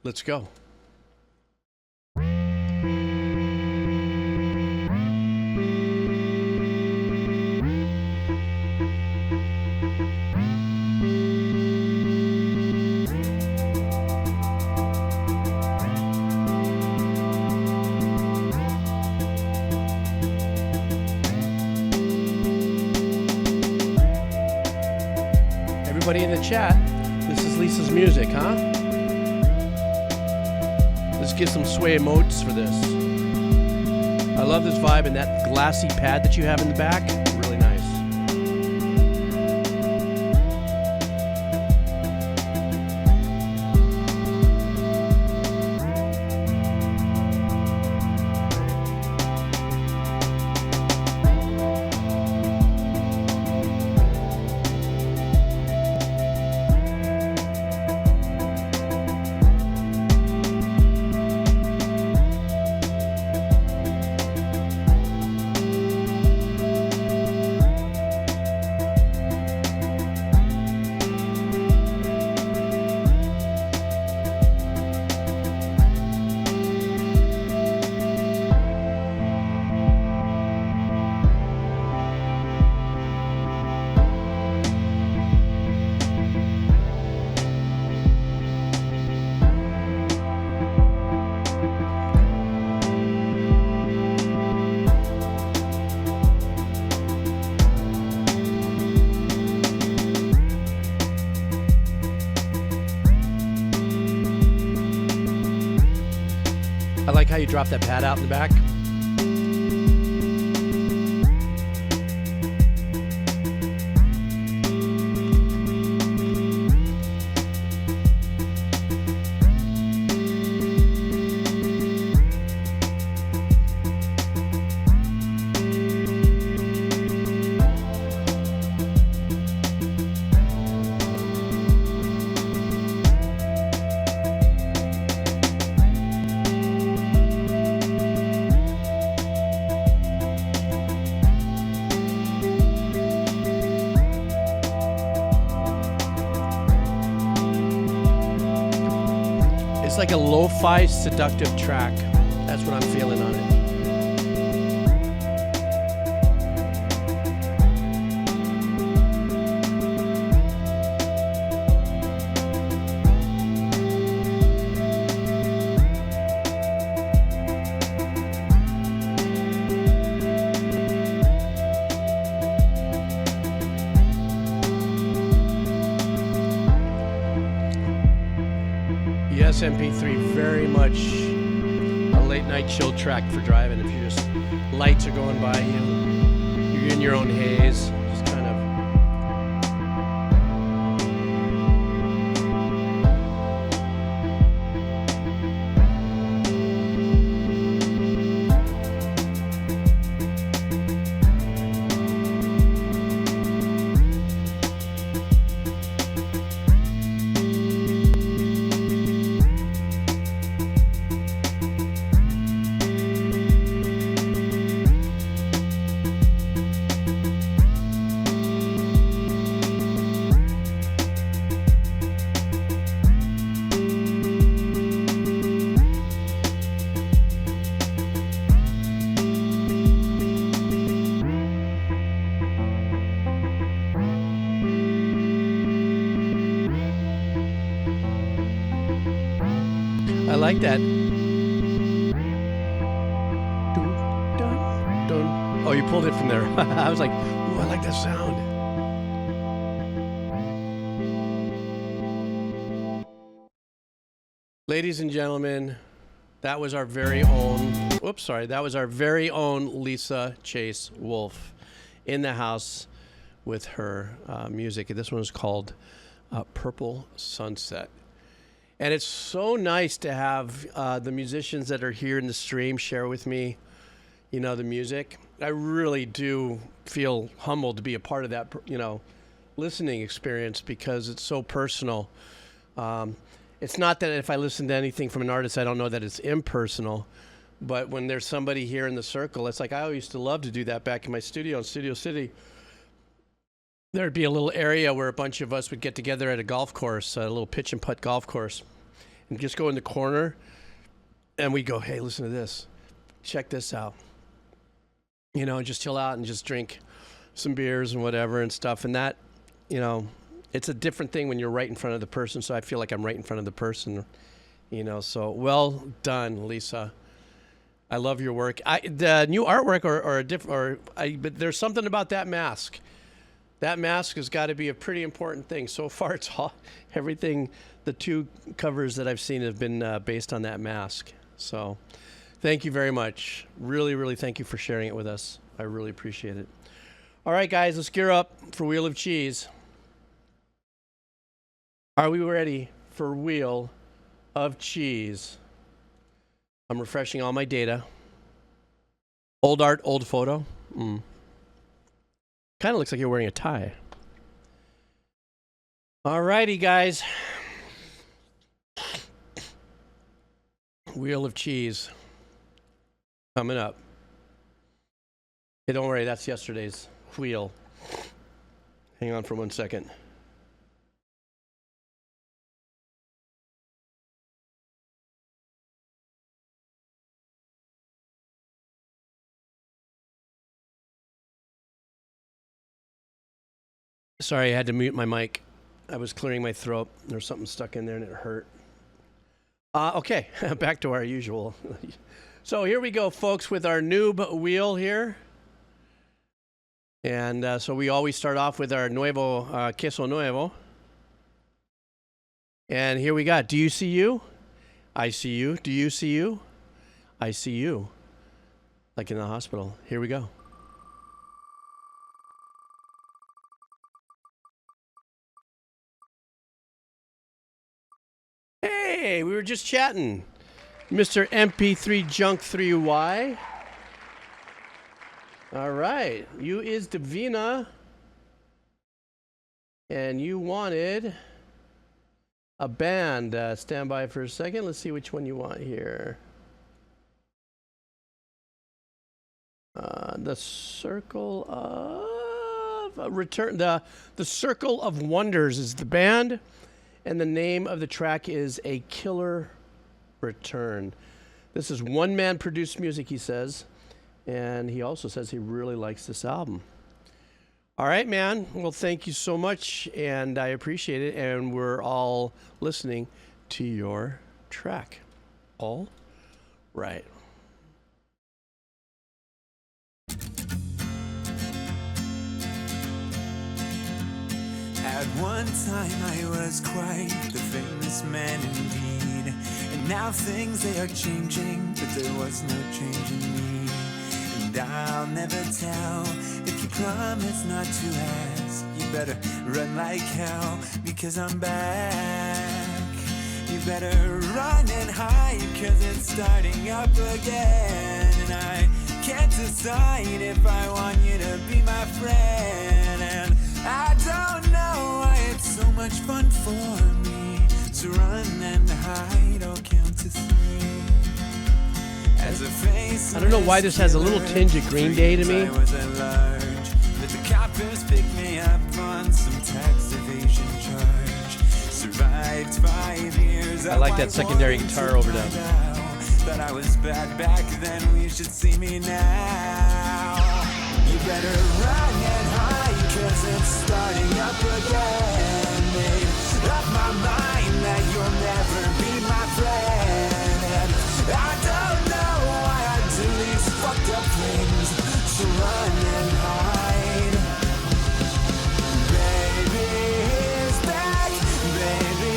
Let's go. Everybody in the chat, this is Lisa's music, huh? Let's get some sway emotes for this. I love this vibe and that glassy pad that you have in the back. Really nice. I like how you drop that pad out in the back. It's like a lo-fi seductive track. That's what I'm feeling on it. Yes, MP3, very much a late night chill track for driving. If you just, lights are going by you, you're in your own haze, just kind of. I like that. Oh, you pulled it from there. I was like, ooh, I like that sound. Ladies and gentlemen, that was our very own, that was our very own Lisa Chase Wolf in the house with her music. This one is called Purple Sunset. And it's so nice to have the musicians that are here in the stream share with me, you know, the music. I really do feel humbled to be a part of that, you know, listening experience because it's so personal. It's not that if I listen to anything from an artist, I don't know that it's impersonal. But when there's somebody here in the circle, it's like I used to love to do that back in my studio in Studio City. there'd be a little area where a bunch of us would get together at a golf course, a little pitch and putt golf course, and just go in the corner, and we'd go, hey, listen to this. Check this out. You know, just chill out and just drink some beers and whatever and stuff. And that, you know, it's a different thing when you're right in front of the person, so I feel like I'm right in front of the person, you know. So well done, Lisa. I love your work. The new artwork but there's something about that mask. That mask has got to be a pretty important thing. So far, it's all, everything, the 2 covers that I've seen have been based on that mask. So thank you very much. Really, really thank you for sharing it with us. I really appreciate it. All right, guys, let's gear up for Wheel of Cheese. Are we ready for Wheel of Cheese? I'm refreshing all my data. Old art, old photo. Kind of looks like you're wearing a tie. All righty, guys. Wheel of Cheese. Coming up. Hey, don't worry, that's yesterday's wheel. Hang on for 1 second. Sorry, I had to mute my mic. I was clearing my throat. There was something stuck in there and it hurt. Okay, back to our usual. So here we go, folks, with our noob wheel here. And so we always start off with our nuevo, queso nuevo. And here we got, do you see you? I see you. Do you see you? I see you. Like in the hospital. Here we go. Hey, we were just chatting. Mr. MP3 Junk 3Y. All right. You is Davina. And you wanted a band. Stand by for a second. Let's see which one you want here. The Circle of Return. The Circle of Wonders is the band. And the name of the track is A Killer Return. This is one-man produced music, he says. And he also says he really likes this album. All right, man. Well, thank you so much. And I appreciate it. And we're all listening to your track. All right. At one time I was quite the famous man indeed. And now things they are changing, but there was no change in me. And I'll never tell if you promise not to ask. You better run like hell, because I'm back. You better run and hide, cause it's starting up again. And I can't decide if I want you to be my friend. And I don't know why it's so much fun for me to run and hide or count to 3. As a face, I don't know why this has a little tinge of Green Day to me. I was at large, but the coppers picked me up on some tax evasion charge. Survived 5 years. I like that secondary guitar overdub. Thought I was bad back then, you should see me now. You better run and hide, cause it's starting up again. Made up my mind that you'll never be my friend. And I don't know why I do these fucked up things. So run and hide. Baby is back, baby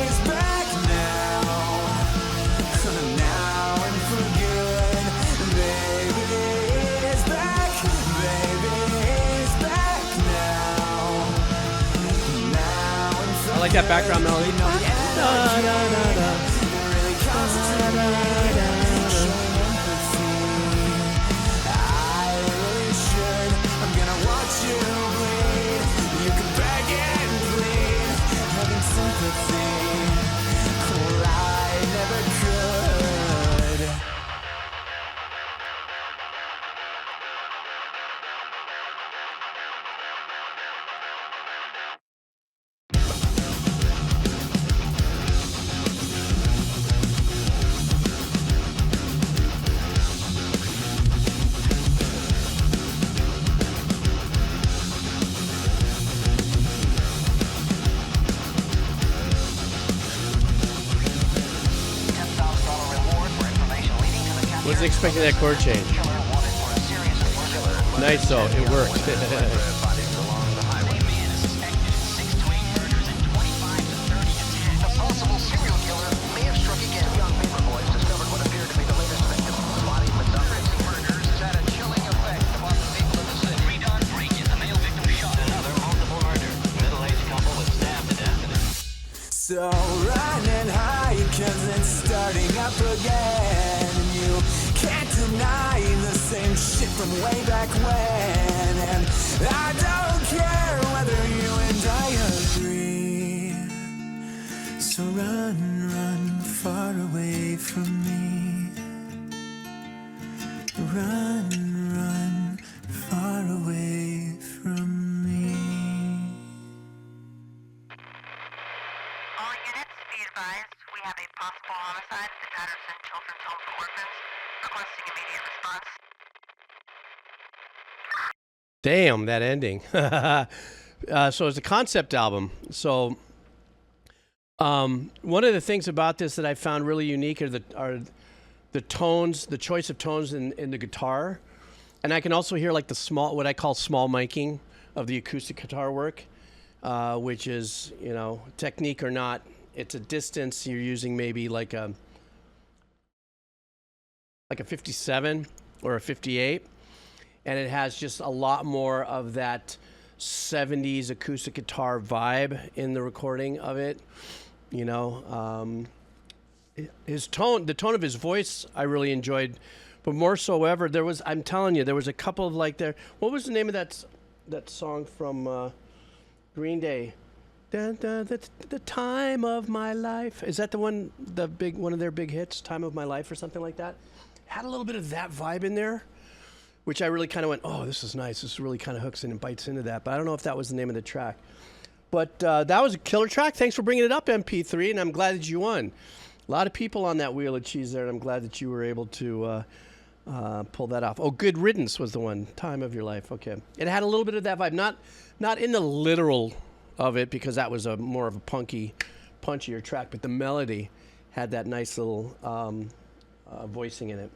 is back now. Now and for good. Baby is back, baby is back now. Now and for I like that background melody. expecting that chord change. Nice though, it worked. So running high, cause it's starting up again. You can't deny the same shit from way back when. And I don't care whether you and I agree. So run, run far away from me. Run, run far away from me. All units, be advised, we have a possible homicide at the Patterson Children's Home for Orphans. Requesting immediate response. Damn, that ending. So it's a concept album. So one of the things about this that I found really unique are the tones, the choice of tones in the guitar. And I can also hear like the small, what I call small miking of the acoustic guitar work. Which is, you know, technique or not, it's a distance. You're using maybe like a 57 or a 58, and it has just a lot more of that 70s acoustic guitar vibe in the recording of it. You know, his tone, the tone of his voice, I really enjoyed, but more so ever, I'm telling you, there was a couple of like what was the name of that song from Green Day? The time of my life. Is that the one of their big hits, Time of My Life or something like that? Had a little bit of that vibe in there, which I really kind of went, oh, this is nice. This really kind of hooks in and bites into that. But I don't know if that was the name of the track. But that was a killer track. Thanks for bringing it up, MP3, and I'm glad that you won. A lot of people on that wheel of cheese there, and I'm glad that you were able to pull that off. Oh, Good Riddance was the one, Time of Your Life. Okay. It had a little bit of that vibe. Not in the literal of it, because that was more of a punchier track, but the melody had that nice little voicing in it.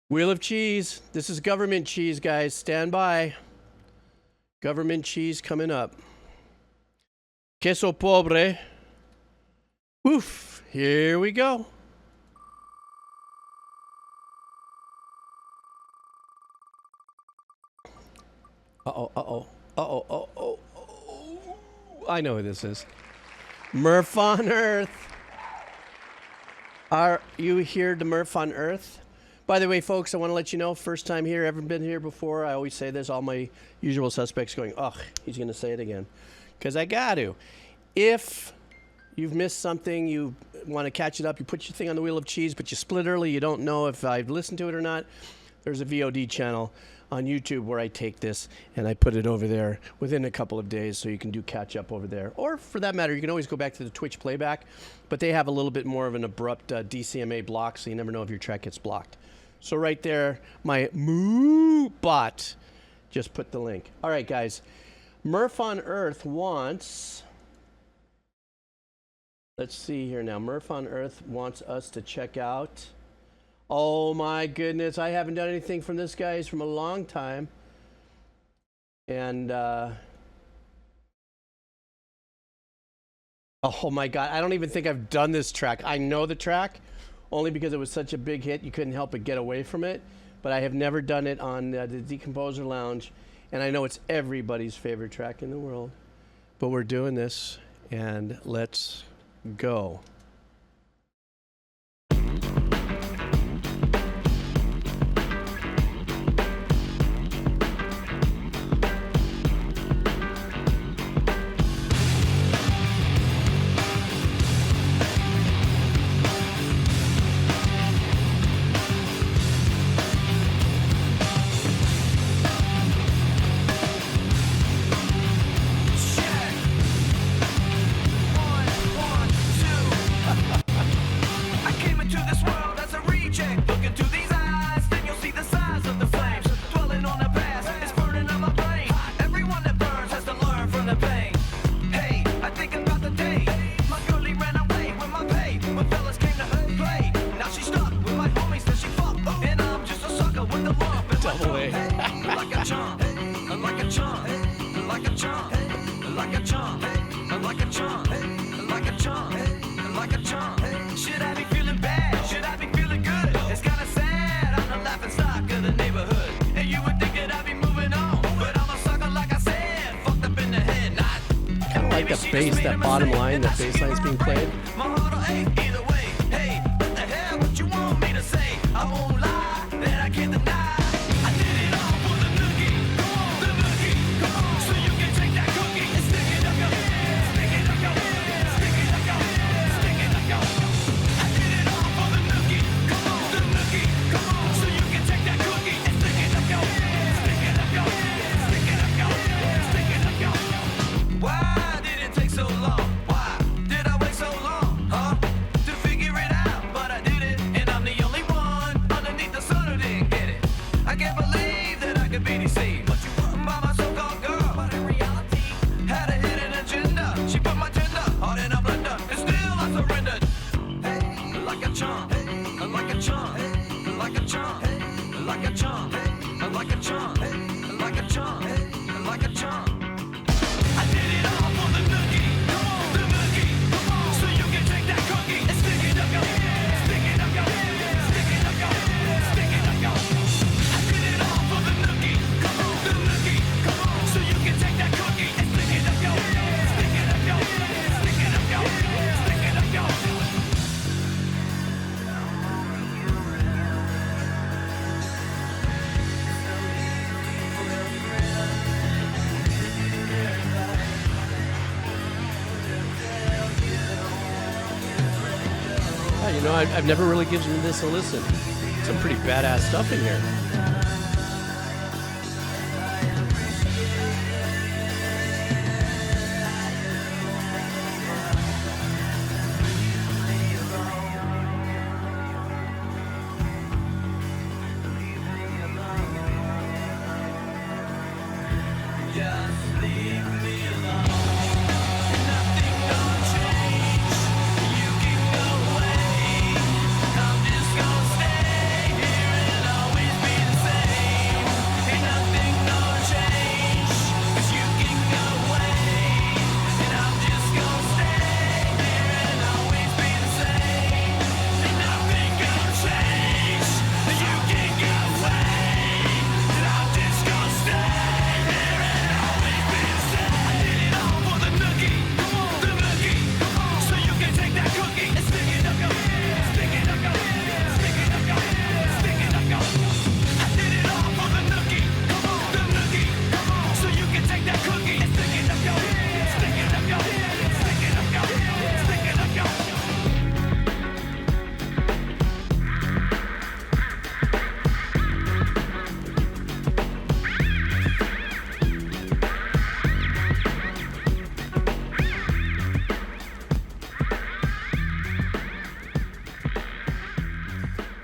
Wheel of Cheese. This is government cheese, guys. Stand by. Government cheese coming up. Queso pobre. Woof. Here we go. Uh-oh. I know who this is. Murph on Earth. Are you here to Murph on Earth? By the way, folks, I want to let you know, first time here, haven't been here before. I always say this, all my usual suspects going, ugh, he's going to say it again. Because I got to. If you've missed something, you want to catch it up, you put your thing on the wheel of cheese, but you split early, you don't know if I've listened to it or not, there's a VOD channel on YouTube where I take this and I put it over there within a couple of days, so you can do catch up over there. Or for that matter, you can always go back to the Twitch playback, but they have a little bit more of an abrupt DCMA block, so you never know if your track gets blocked. So right there, my Moo bot just put the link. All right, guys. Murph on Earth wants... Let's see here now. Murph on Earth wants us to check out... Oh my goodness, I haven't done anything from this guy's from a long time. And oh my God, I don't even think I've done this track. I know the track only because it was such a big hit, you couldn't help but get away from it. But I have never done it on the Decomposer Lounge, and I know it's everybody's favorite track in the world. But we're doing this, and let's go. Check. 1, 1, 2. chump, like a chump, like a chump, like a chump, like a chump, like a chump, like a chump. Should I be feeling bad? Should I be feeling good? It's kinda sad, I'm the laughing stock of the neighborhood. And you would think that I'd be moving on, but I'm a sucker like I said, fucked up in the head, not. Kind of like the bass, that bottom line, the bass line's being played. My heart'll ache either way. Hey, what the hell? What you want me to say? I won't lie, that I can't deny. I did it all for the nookie. Come on, the nookie. Come on, so you can take that cookie and stick it up your, stick it up your, stick it up your, stick it up your. I did it all for the nookie. Come on, the nookie. Come on, so you can take that cookie and stick it up your, stick it up your, stick it up your, stick it up your. Why did it take so long? Why did I wait so long? Huh? To figure it out, but I did it, and I'm the only one underneath the sun who didn't get it. I can't believe that I could be deceived by my so-called girl, but in reality, had a hidden agenda. She put my tender heart in a blender, and still I surrendered. Hey, like a chump, like a chump, like a chump, like a chump, like a chump, like a chump, like a chump. I did it all for the nookie. Come on, the nookie. Come on, so you can take that cookie and stick it up your, stick it up your, stick it up your, stick it up your. I did it all for the nookie. Come on, the nookie. Come on, so you can take that cookie and stick it up your, stick it up your, stick it up your, stick it up your. Yeah, you know, I've never really given this a listen. Some pretty badass stuff in here. Just leave me alone. Nothing gonna change. You can go away. I'm just gonna stay here and always be the same. Ain't nothing gonna change. 'Cause you can go away. And I'm just gonna stay here and always be the same. Ain't nothing gonna change. You can go away. And I'm just gonna stay here and always be the same. I did it all for the nookie. Come on, the nookie. Come on, so you can take that cookie and stick it up your, stick it up your, stick it up your, stick it up your. I did it all for the nookie. Come on, the nookie. Come on, so you can take that cookie and stick it up your, stick it up your, stick it up your, stick it up your.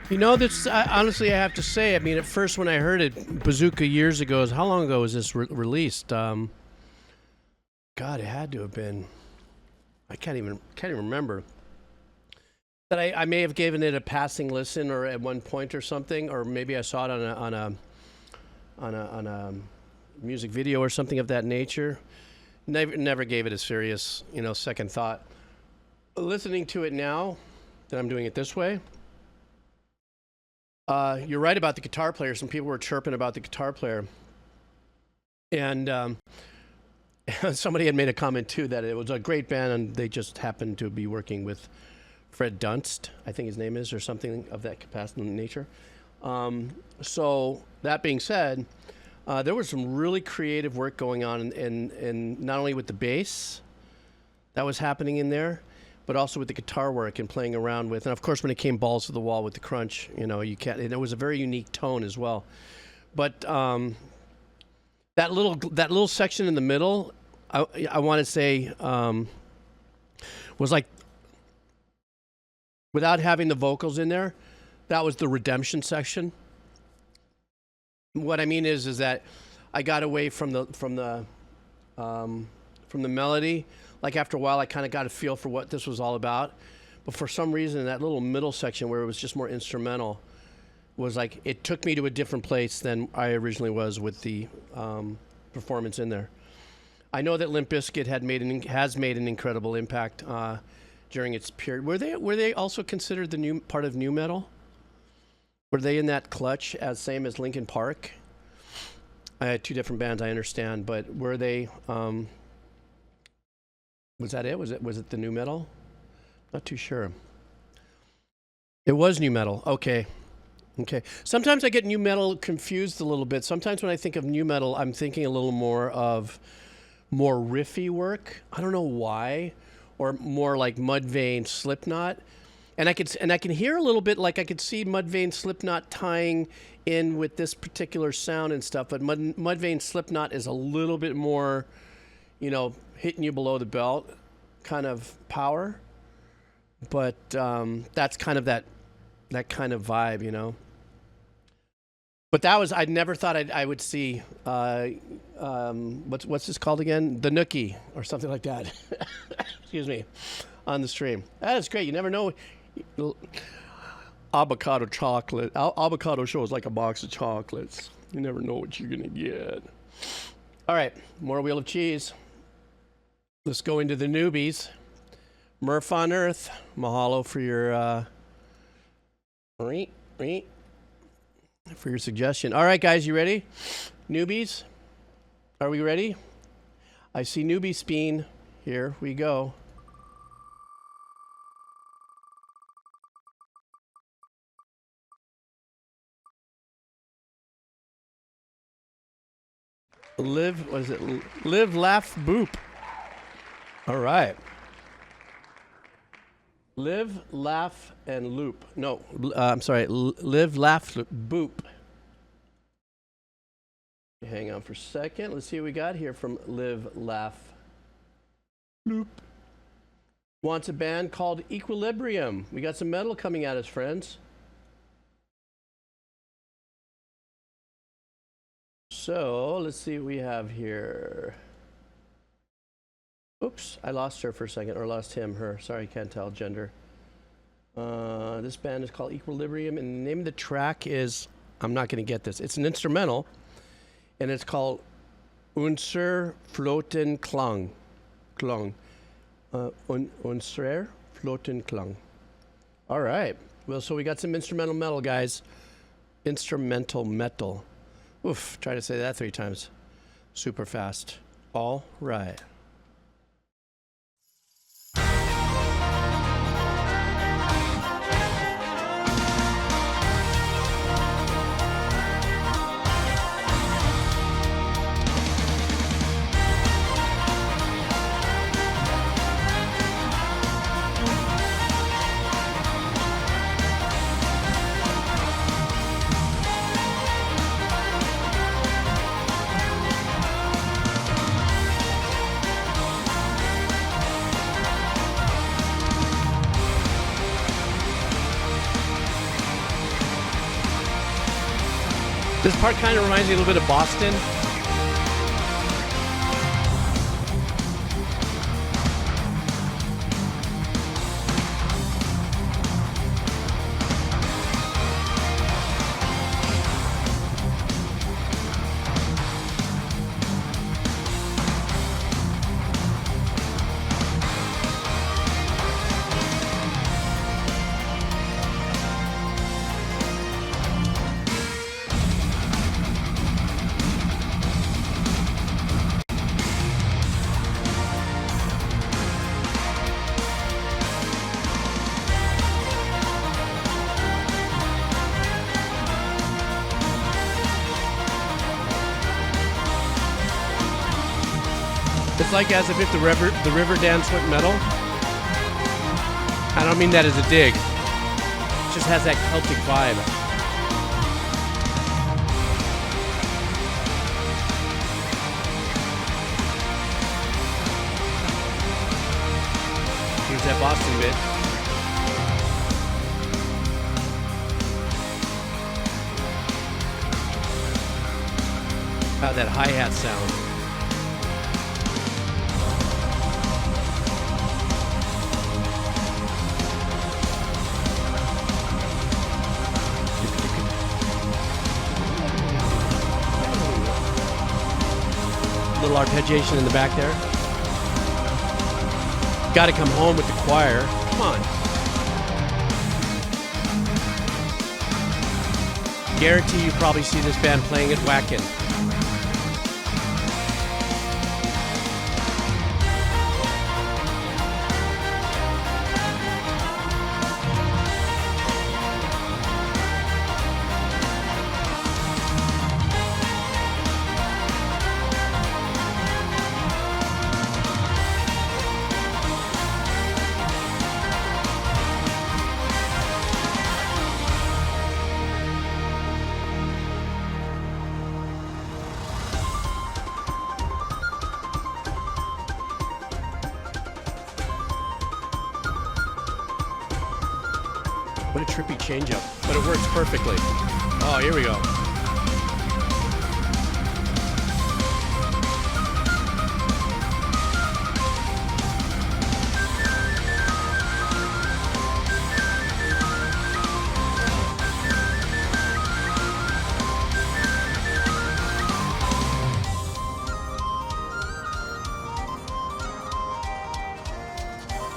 You know, this honestly, I have to say, I mean, at first when I heard it, Bazooka years ago, how long ago was this released? God, it had to have been. I can't even remember. That I may have given it a passing listen, or at one point or something, or maybe I saw it on a music video or something of that nature. Never gave it a serious, second thought. Listening to it now, that I'm doing it this way. You're right about the guitar player. Some people were chirping about the guitar player. And somebody had made a comment, too, that it was a great band, and they just happened to be working with Fred Dunst, I think his name is, or something of that capacity in nature. So that being said, there was some really creative work going on, in not only with the bass that was happening in there, but also with the guitar work and playing around with, and of course when it came balls to the wall with the crunch, you can't. It was a very unique tone as well. But that little section in the middle, I want to say, was like, without having the vocals in there, that was the redemption section. What I mean is that I got away from the melody. Like after a while, I kind of got a feel for what this was all about. But for some reason, that little middle section where it was just more instrumental was like, it took me to a different place than I originally was with the performance in there. I know that Limp Bizkit has made an incredible impact during its period. Were they also considered the new part of nu metal? Were they in that clutch as same as Linkin Park? I had two different bands, I understand, but were they? Was that it? Was it the nu metal? Not too sure. It was nu metal. Okay. Sometimes I get nu metal confused a little bit. Sometimes when I think of nu metal, I'm thinking a little more riffy work. I don't know why, or more like Mudvayne, Slipknot, and I can hear a little bit, like I could see Mudvayne, Slipknot tying in with this particular sound and stuff. But Mudvayne, Slipknot is a little bit more, hitting you below the belt kind of power. But that's kind of that kind of vibe, But that was, I never thought I would see, what's this called again? The Nookie or something like that. Excuse me, on the stream. That is great. You never know. Avocado chocolate. Avocado show is like a box of chocolates. You never know what you're going to get. All right, more Wheel of Cheese. Let's go into the newbies. Murph on Earth, mahalo for your for your suggestion. All right, guys, you ready? Newbies, are we ready? I see newbie speen. Here we go. Live, what is it? Live, laugh, boop. All right. Live, laugh, and loop. No, I'm sorry. Live, laugh, boop. Hang on for a second. Let's see what we got here from Live, Laugh, Loop. Wants a band called Equilibrium. We got some metal coming at us, friends. So let's see what we have here. Oops, I lost her for a second, or lost him, her. Sorry, can't tell gender. This band is called Equilibrium, and the name of the track is, I'm not going to get this. It's an instrumental, and it's called Unsrer, Flöten, Klang. Unsrer, Flöten, Klang. All right. Well, so we got some instrumental metal, guys. Instrumental metal. Oof, try to say that 3 times. Super fast. All right. This part kind of reminds me a little bit of Boston. It's like as if the river dance went metal. I don't mean that as a dig. It just has that Celtic vibe. Here's that Boston bit. How that hi-hat sound. little arpeggiation in the back there. Gotta come home with the choir. Come on. Guarantee you probably see this band playing at Whackin'. What a trippy change-up, but it works perfectly. Oh, here we go.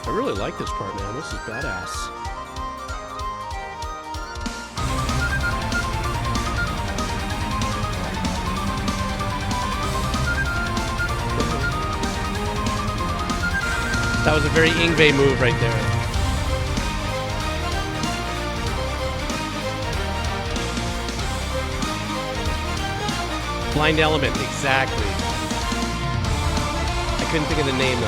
I really like this part, man. This is badass. That was a very Yngwie move right there. Blind Element, exactly. I couldn't think of the name though.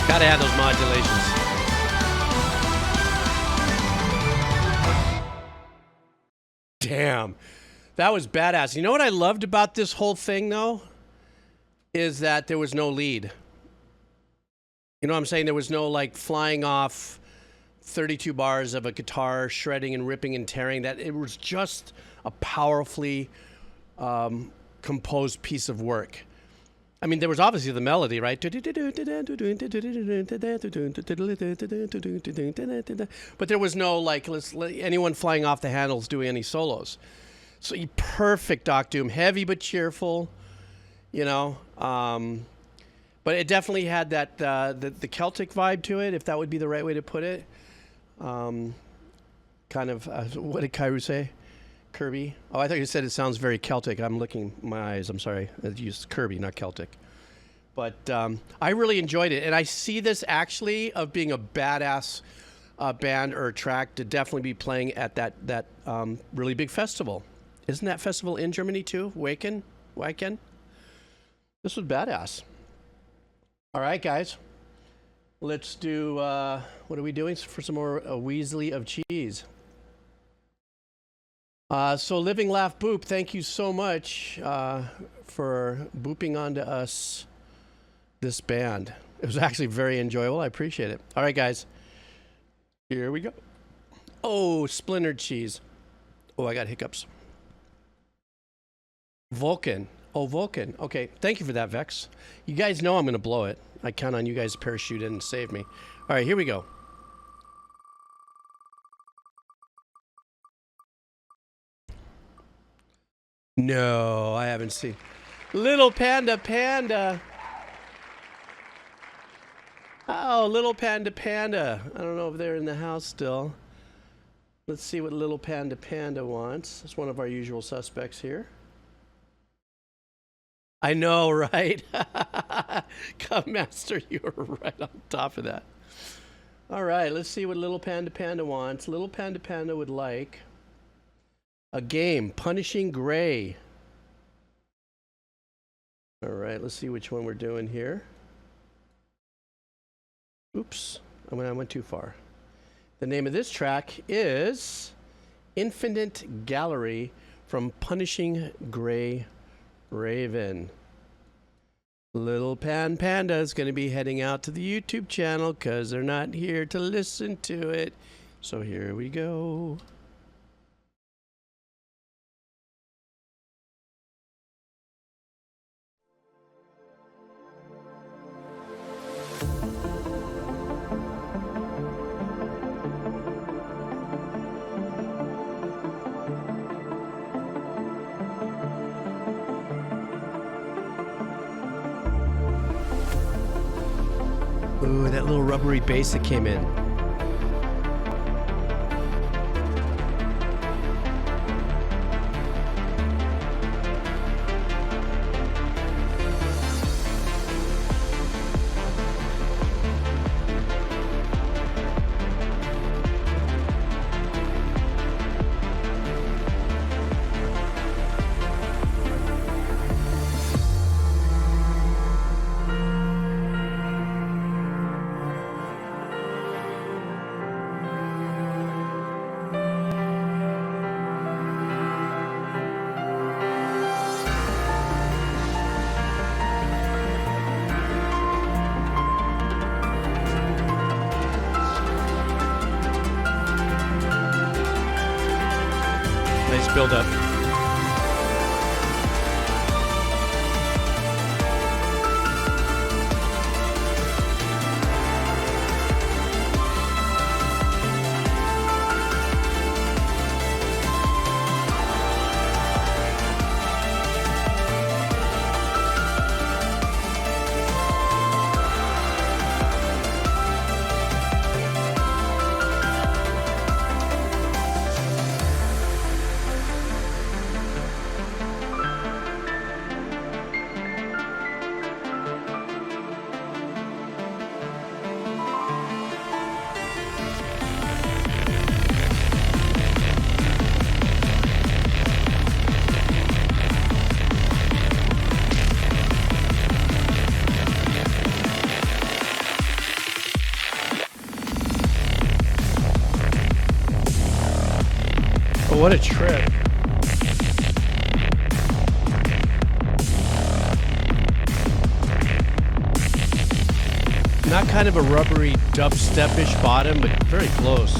Gotta have those modulations. Damn, that was badass. You know what I loved about this whole thing, though? Is that there was no lead. You know what I'm saying? There was no, like, flying off 32 bars of a guitar shredding and ripping and tearing. That it was just a powerfully composed piece of work. I mean, there was obviously the melody, right? But there was no, like, anyone flying off the handles doing any solos. So perfect Doc Doom, heavy but cheerful, you know. But it definitely had that the Celtic vibe to it, if that would be the right way to put it. Kind of, what did Kairu say? Kirby? Oh, I thought you said it sounds very Celtic. I'm looking my eyes. I'm sorry. I used Kirby, not Celtic. But I really enjoyed it. And I see this actually of being a badass band or track to definitely be playing at that really big festival. Isn't that festival in Germany too? Wacken? This was badass. All right, guys. Let's do, what are we doing for some more Weasley of Cheese? So Living Laugh Boop, thank you so much for booping onto us this band. It was actually very enjoyable. I appreciate it. All right, guys. Here we go. Oh, Splintered Cheese. Oh, I got hiccups. Vulcan. Oh, Vulcan. Okay, thank you for that, Vex. You guys know I'm going to blow it. I count on you guys to parachute in and save me. All right, here we go. No, I haven't seen. Little Panda Panda. Oh, Little Panda Panda. I don't know if they're in the house still. Let's see what Little Panda Panda wants. It's one of our usual suspects here. I know, right? Come, Master, you were right on top of that. All right, let's see what Little Panda Panda wants. Little Panda Panda would like a game, Punishing Gray. All right, let's see which one we're doing here. Oops, I went too far. The name of this track is Infinite Gallery from Punishing Gray Raven. Little Panda is going to be heading out to the YouTube channel because they're not here to listen to it. So here we go. Ooh, that little rubbery bass that came in. Build up. What a trip. Not kind of a rubbery dubstep-ish bottom, but very close.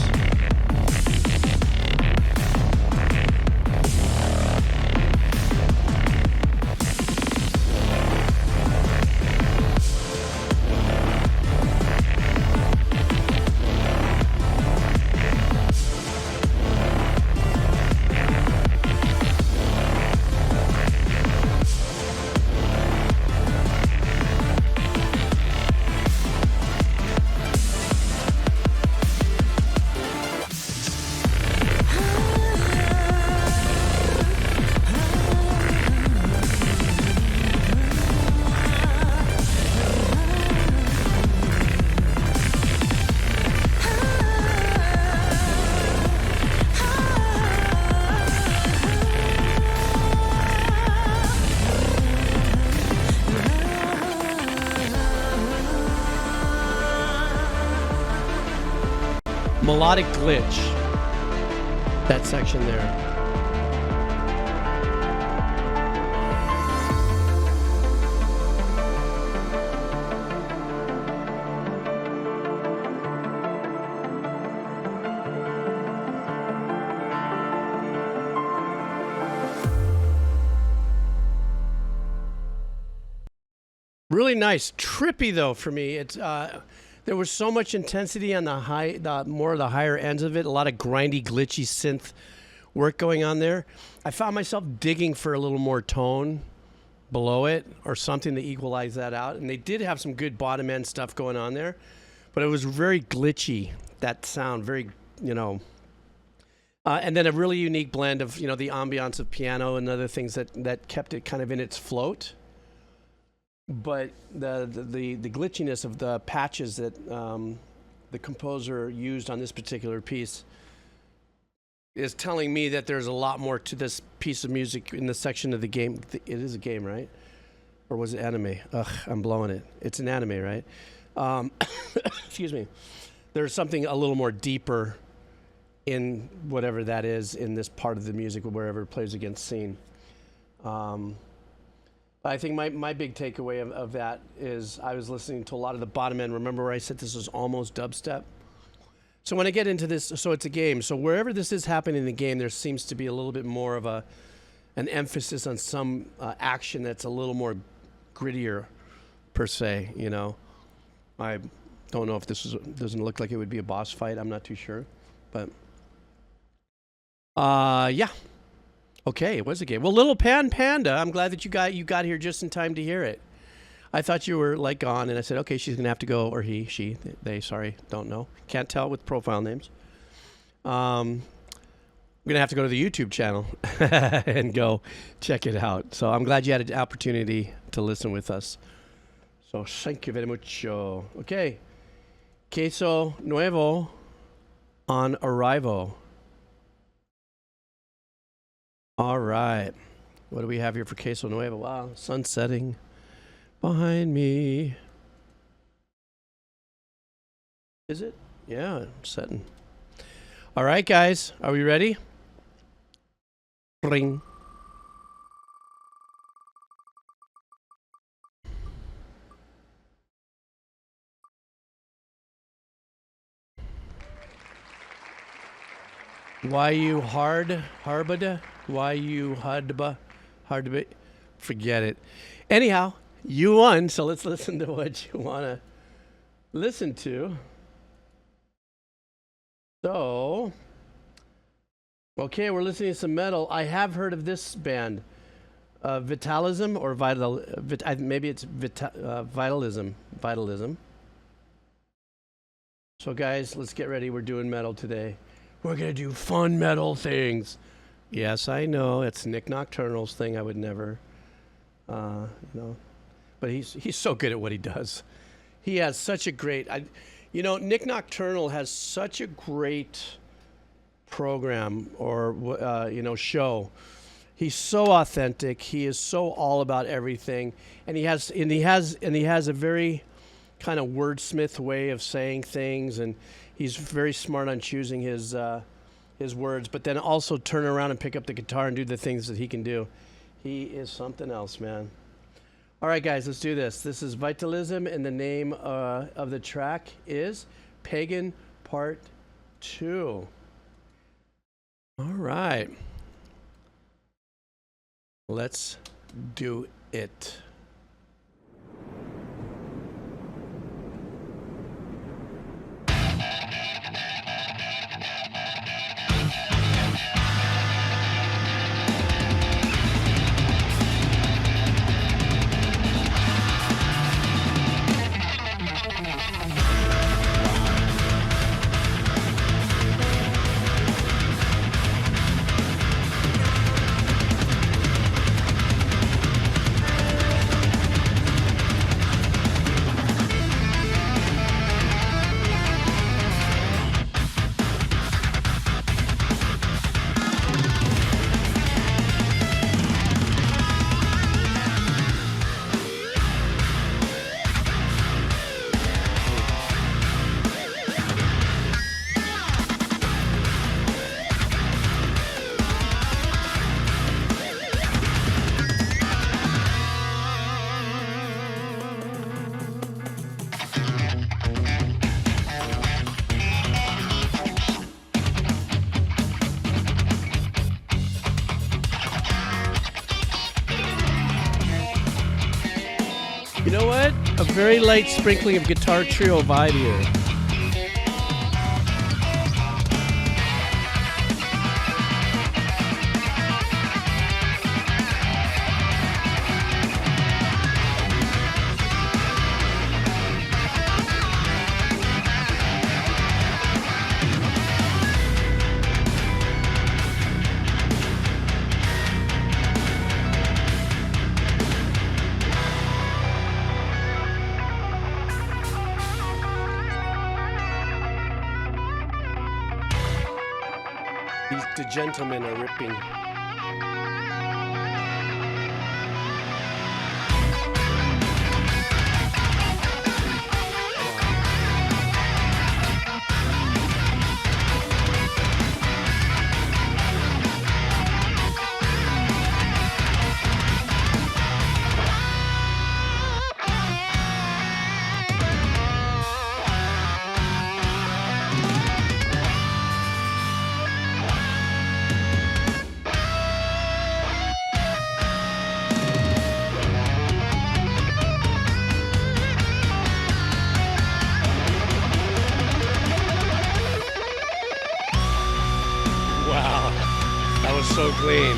Melodic glitch. That section there. Really nice. Trippy though for me. It's there was so much intensity on the more of the higher ends of it. A lot of grindy, glitchy synth work going on there. I found myself digging for a little more tone below it or something to equalize that out. And they did have some good bottom end stuff going on there, but it was very glitchy. That sound, very, you know. And then a really unique blend of, you know, the ambiance of piano and other things that kept it kind of in its float. But the glitchiness of the patches that the composer used on this particular piece is telling me that there's a lot more to this piece of music in the section of the game. It is a game, right? Or was it anime? Ugh, I'm blowing it. It's an anime, right? Excuse me. There's something a little more deeper in whatever that is in this part of the music, wherever it plays against scene. I think my big takeaway of that is I was listening to a lot of the bottom end. Remember where I said this was almost dubstep? So when I get into this, so it's a game. So wherever this is happening in the game, there seems to be a little bit more of an emphasis on some action that's a little more grittier, per se, you know. I don't know if this doesn't look like it would be a boss fight. I'm not too sure. But, yeah. Okay, it was a game. Well, Little Panda, I'm glad that you got here just in time to hear it. I thought you were like gone, and I said, okay, she's gonna have to go, or he, she, they. Sorry, don't know. Can't tell with profile names. I'm gonna have to go to the YouTube channel and go check it out. So I'm glad you had an opportunity to listen with us. So thank you very much. Okay, queso nuevo on arrival. All right, what do we have here for queso nuevo? Wow, sun setting behind me. Is it? Yeah, setting. All right, guys, are we ready? Ring. Why you harbada? Why you hardba? Hardba? Forget it. Anyhow, you won, so let's listen to what you want to listen to. So, okay, we're listening to some metal. I have heard of this band, Vitalism, or maybe it's Vitalism. Vitalism. So, guys, let's get ready. We're doing metal today. We're gonna do fun metal things. Yes, I know it's Nick Nocturnal's thing. I would never, but he's so good at what he does. He has such a great, Nick Nocturnal has such a great program or show. He's so authentic. He is so all about everything, and he has a very kind of wordsmith way of saying things, and he's very smart on choosing his words, but then also turn around and pick up the guitar and do the things that he can do. He is something else, man. All right, guys, let's do this. This is Vitalism, and the name of the track is Pagan Part 2. All right. Let's do it. You know what? A very light sprinkling of guitar trio vibe here. The gentlemen are ripping. So clean.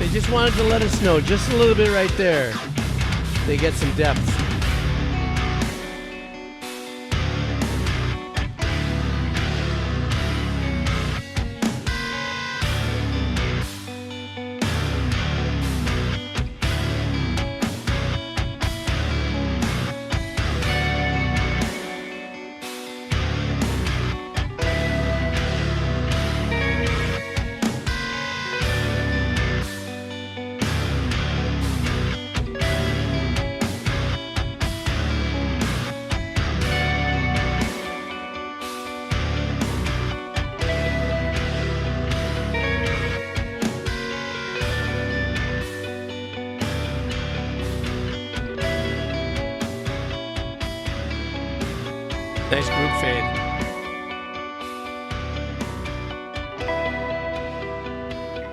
They just wanted to let us know just a little bit right there. They get some depth. Nice group fade.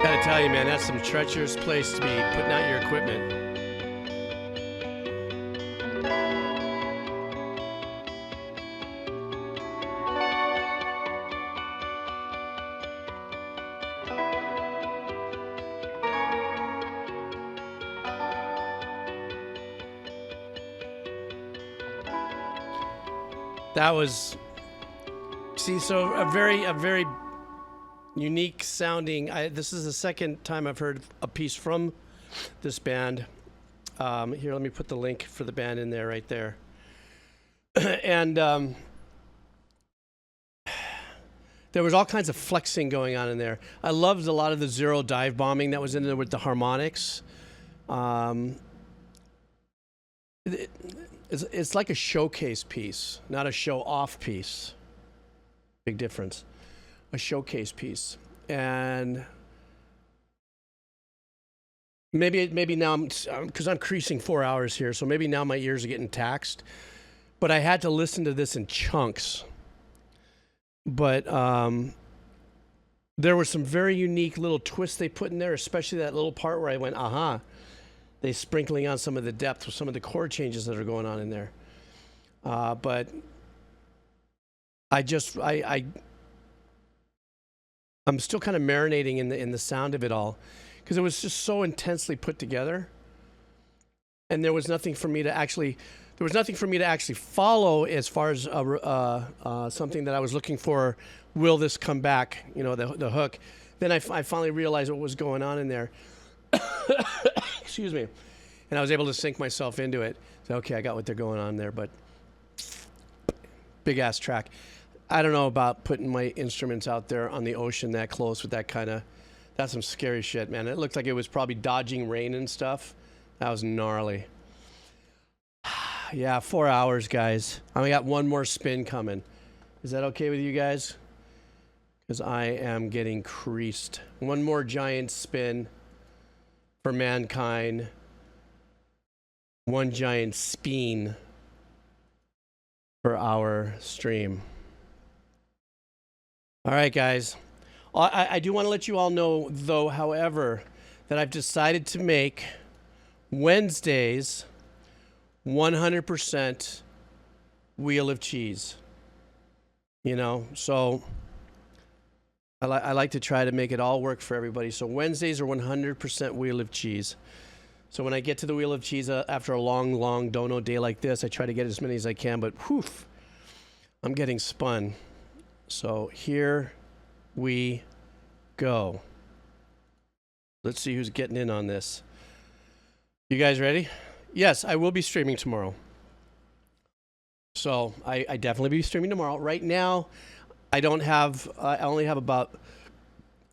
Gotta tell you, man, that's some treacherous place to be putting out your equipment. That was, see, so a very unique sounding. This is the second time I've heard a piece from this band. Here, let me put the link for the band in there, right there. And there was all kinds of flexing going on in there. I loved a lot of the zero dive bombing that was in there with the harmonics. It's like a showcase piece, not a show-off piece. Big difference. A showcase piece. And maybe now, because I'm creasing 4 hours here, so maybe now my ears are getting taxed. But I had to listen to this in chunks. But there were some very unique little twists they put in there, especially that little part where I went, aha. They sprinkling on some of the depth with some of the chord changes that are going on in there. But I'm still kind of marinating in the sound of it all, because it was just so intensely put together, and there was nothing for me to actually follow as far as something that I was looking for. Will this come back? You know, the hook. Then I finally realized what was going on in there. Excuse me. And I was able to sink myself into it. So, okay, I got what they're going on there, but big ass track. I don't know about putting my instruments out there on the ocean that close with that kind of, that's some scary shit, man. It looked like it was probably dodging rain and stuff. That was gnarly. Yeah, 4 hours, guys. I only got one more spin coming. Is that okay with you guys? Because I am getting creased. One more giant spin for mankind. One giant spin for our stream. All right, guys. I do want to let you all know, though, however, that I've decided to make Wednesdays 100% Wheel of Cheese. You know, so I like to try to make it all work for everybody. So Wednesdays are 100% Wheel of Cheese. So when I get to the Wheel of Cheese after a long dono day like this, I try to get as many as I can, but whew, I'm getting spun. So here we go. Let's see who's getting in on this. You guys ready? Yes, I will be streaming tomorrow. So I definitely be streaming tomorrow. Right now, I only have about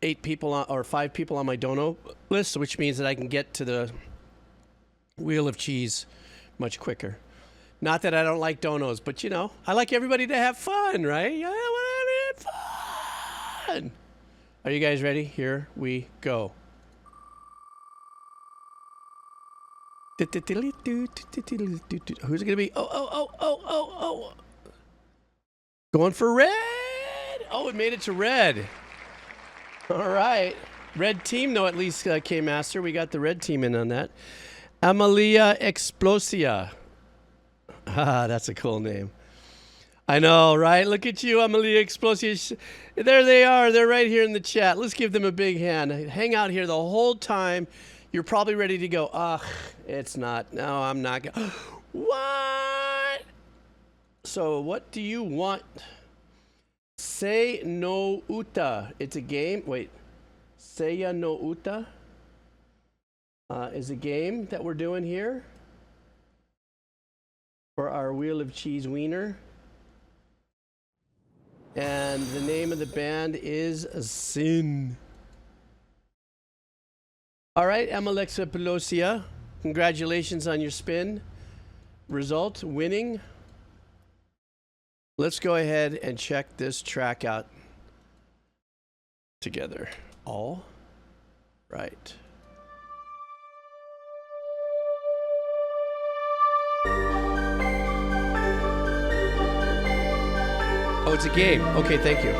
8 people or 5 people on my dono list, which means that I can get to the Wheel of Cheese much quicker. Not that I don't like donos, but you know, I like everybody to have fun, right? Yeah, I want to have fun. Are you guys ready? Here we go. Who's it gonna be? Oh. Going for red. Oh, it made it to red. All right. Red team, though, at least K-Master. We got the red team in on that. Amalia Explosia. Ah, that's a cool name. I know, right? Look at you, Amelia Explosive. There they are. They're right here in the chat. Let's give them a big hand. Hang out here the whole time. You're probably ready to go. Ugh, it's not. No, I'm not. What? So, what do you want? Say No Uta. It's a game. Wait. Seiya No Uta is a game that we're doing here for our Wheel of Cheese Wiener. And the name of the band is Sin. All right, Amalexa Pelosia, congratulations on your spin result, winning. Let's go ahead and check this track out together. All right. Oh, it's a game. Okay, thank you.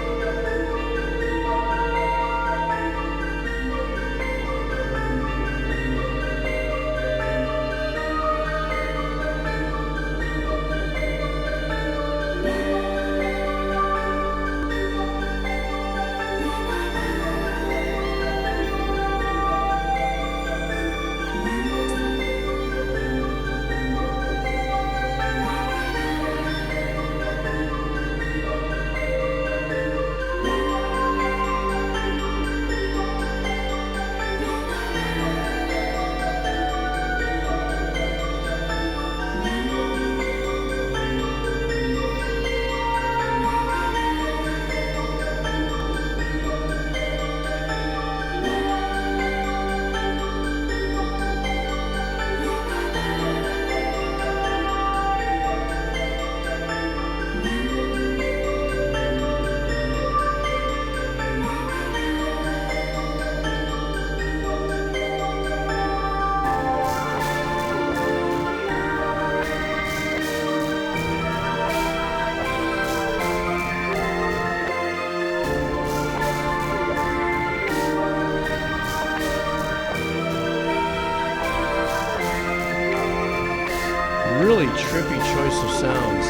Really trippy choice of sounds.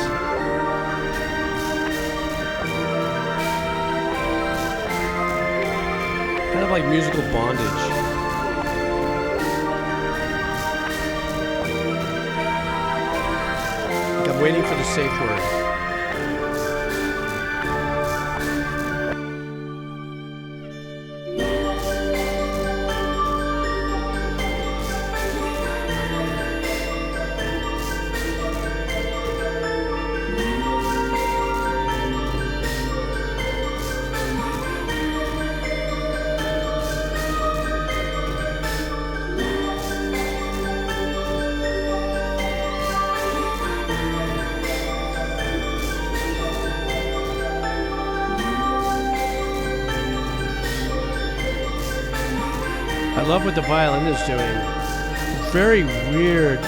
Kind of like musical bondage. Like I'm waiting for the safe word. I love what the violin is doing. Very weird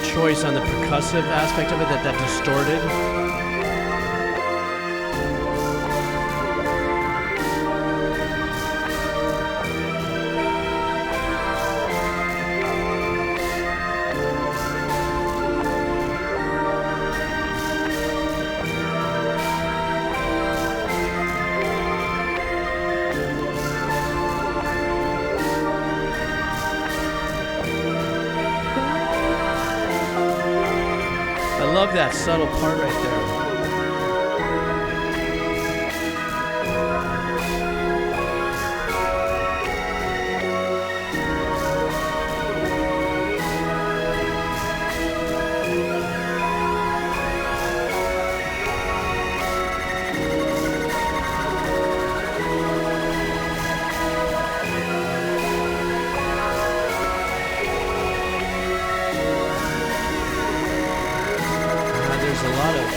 choice on the percussive aspect of it, that distorted. I love that subtle part right there. There's a lot of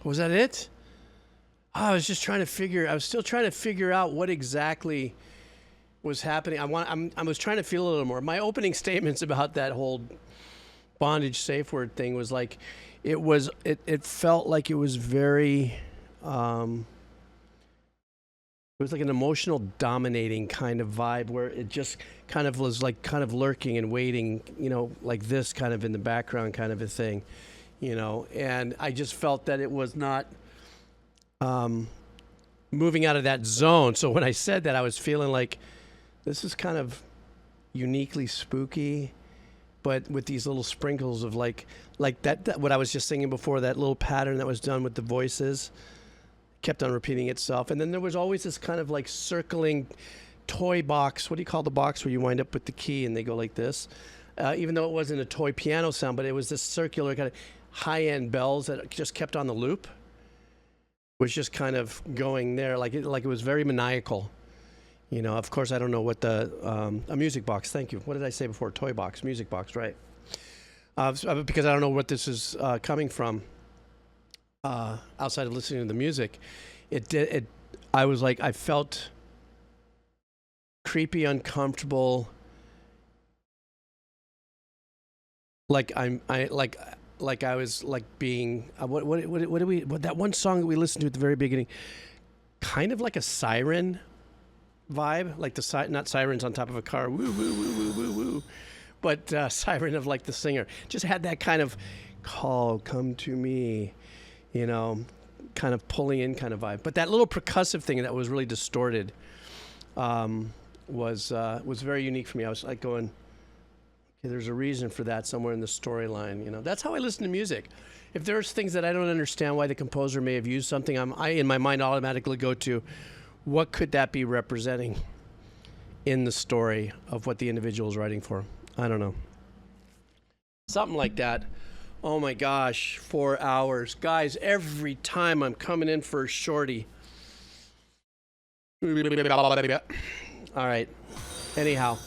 Was that it? Oh, I was still trying to figure out what exactly was happening. I was trying to feel a little more. My opening statements about that whole bondage safe word thing was like, it felt like it was very It was like an emotional dominating kind of vibe where it just kind of was like kind of lurking and waiting, you know, like this kind of in the background kind of a thing, you know. And I just felt that it was not moving out of that zone. So when I said that, I was feeling like this is kind of uniquely spooky, but with these little sprinkles of like that what I was just singing before, that little pattern that was done with the voices kept on repeating itself. And then there was always this kind of like circling toy box. What do you call the box where you wind up with the key and they go like this? Even though it wasn't a toy piano sound, but it was this circular kind of high-end bells that just kept on the loop. Was just kind of going there like it was very maniacal. You know, of course, I don't know what the a music box. Thank you. What did I say before? Toy box, music box, right? Because I don't know what this is coming from. Outside of listening to the music, I was like, I felt creepy, uncomfortable. Like I was like being what that one song that we listened to at the very beginning, kind of like a siren vibe, like not sirens on top of a car, woo woo woo woo woo woo, but siren of like the singer. Just had that kind of call, come to me, you know, kind of pulling in kind of vibe. But that little percussive thing that was really distorted was very unique for me. I was like going, okay, there's a reason for that somewhere in the storyline. You know, that's how I listen to music. If there's things that I don't understand why the composer may have used something, I in my mind automatically go to, what could that be representing in the story of what the individual is writing for? I don't know. Something like that. Oh my gosh, 4 hours. Guys, every time I'm coming in for a shorty. All right. Anyhow.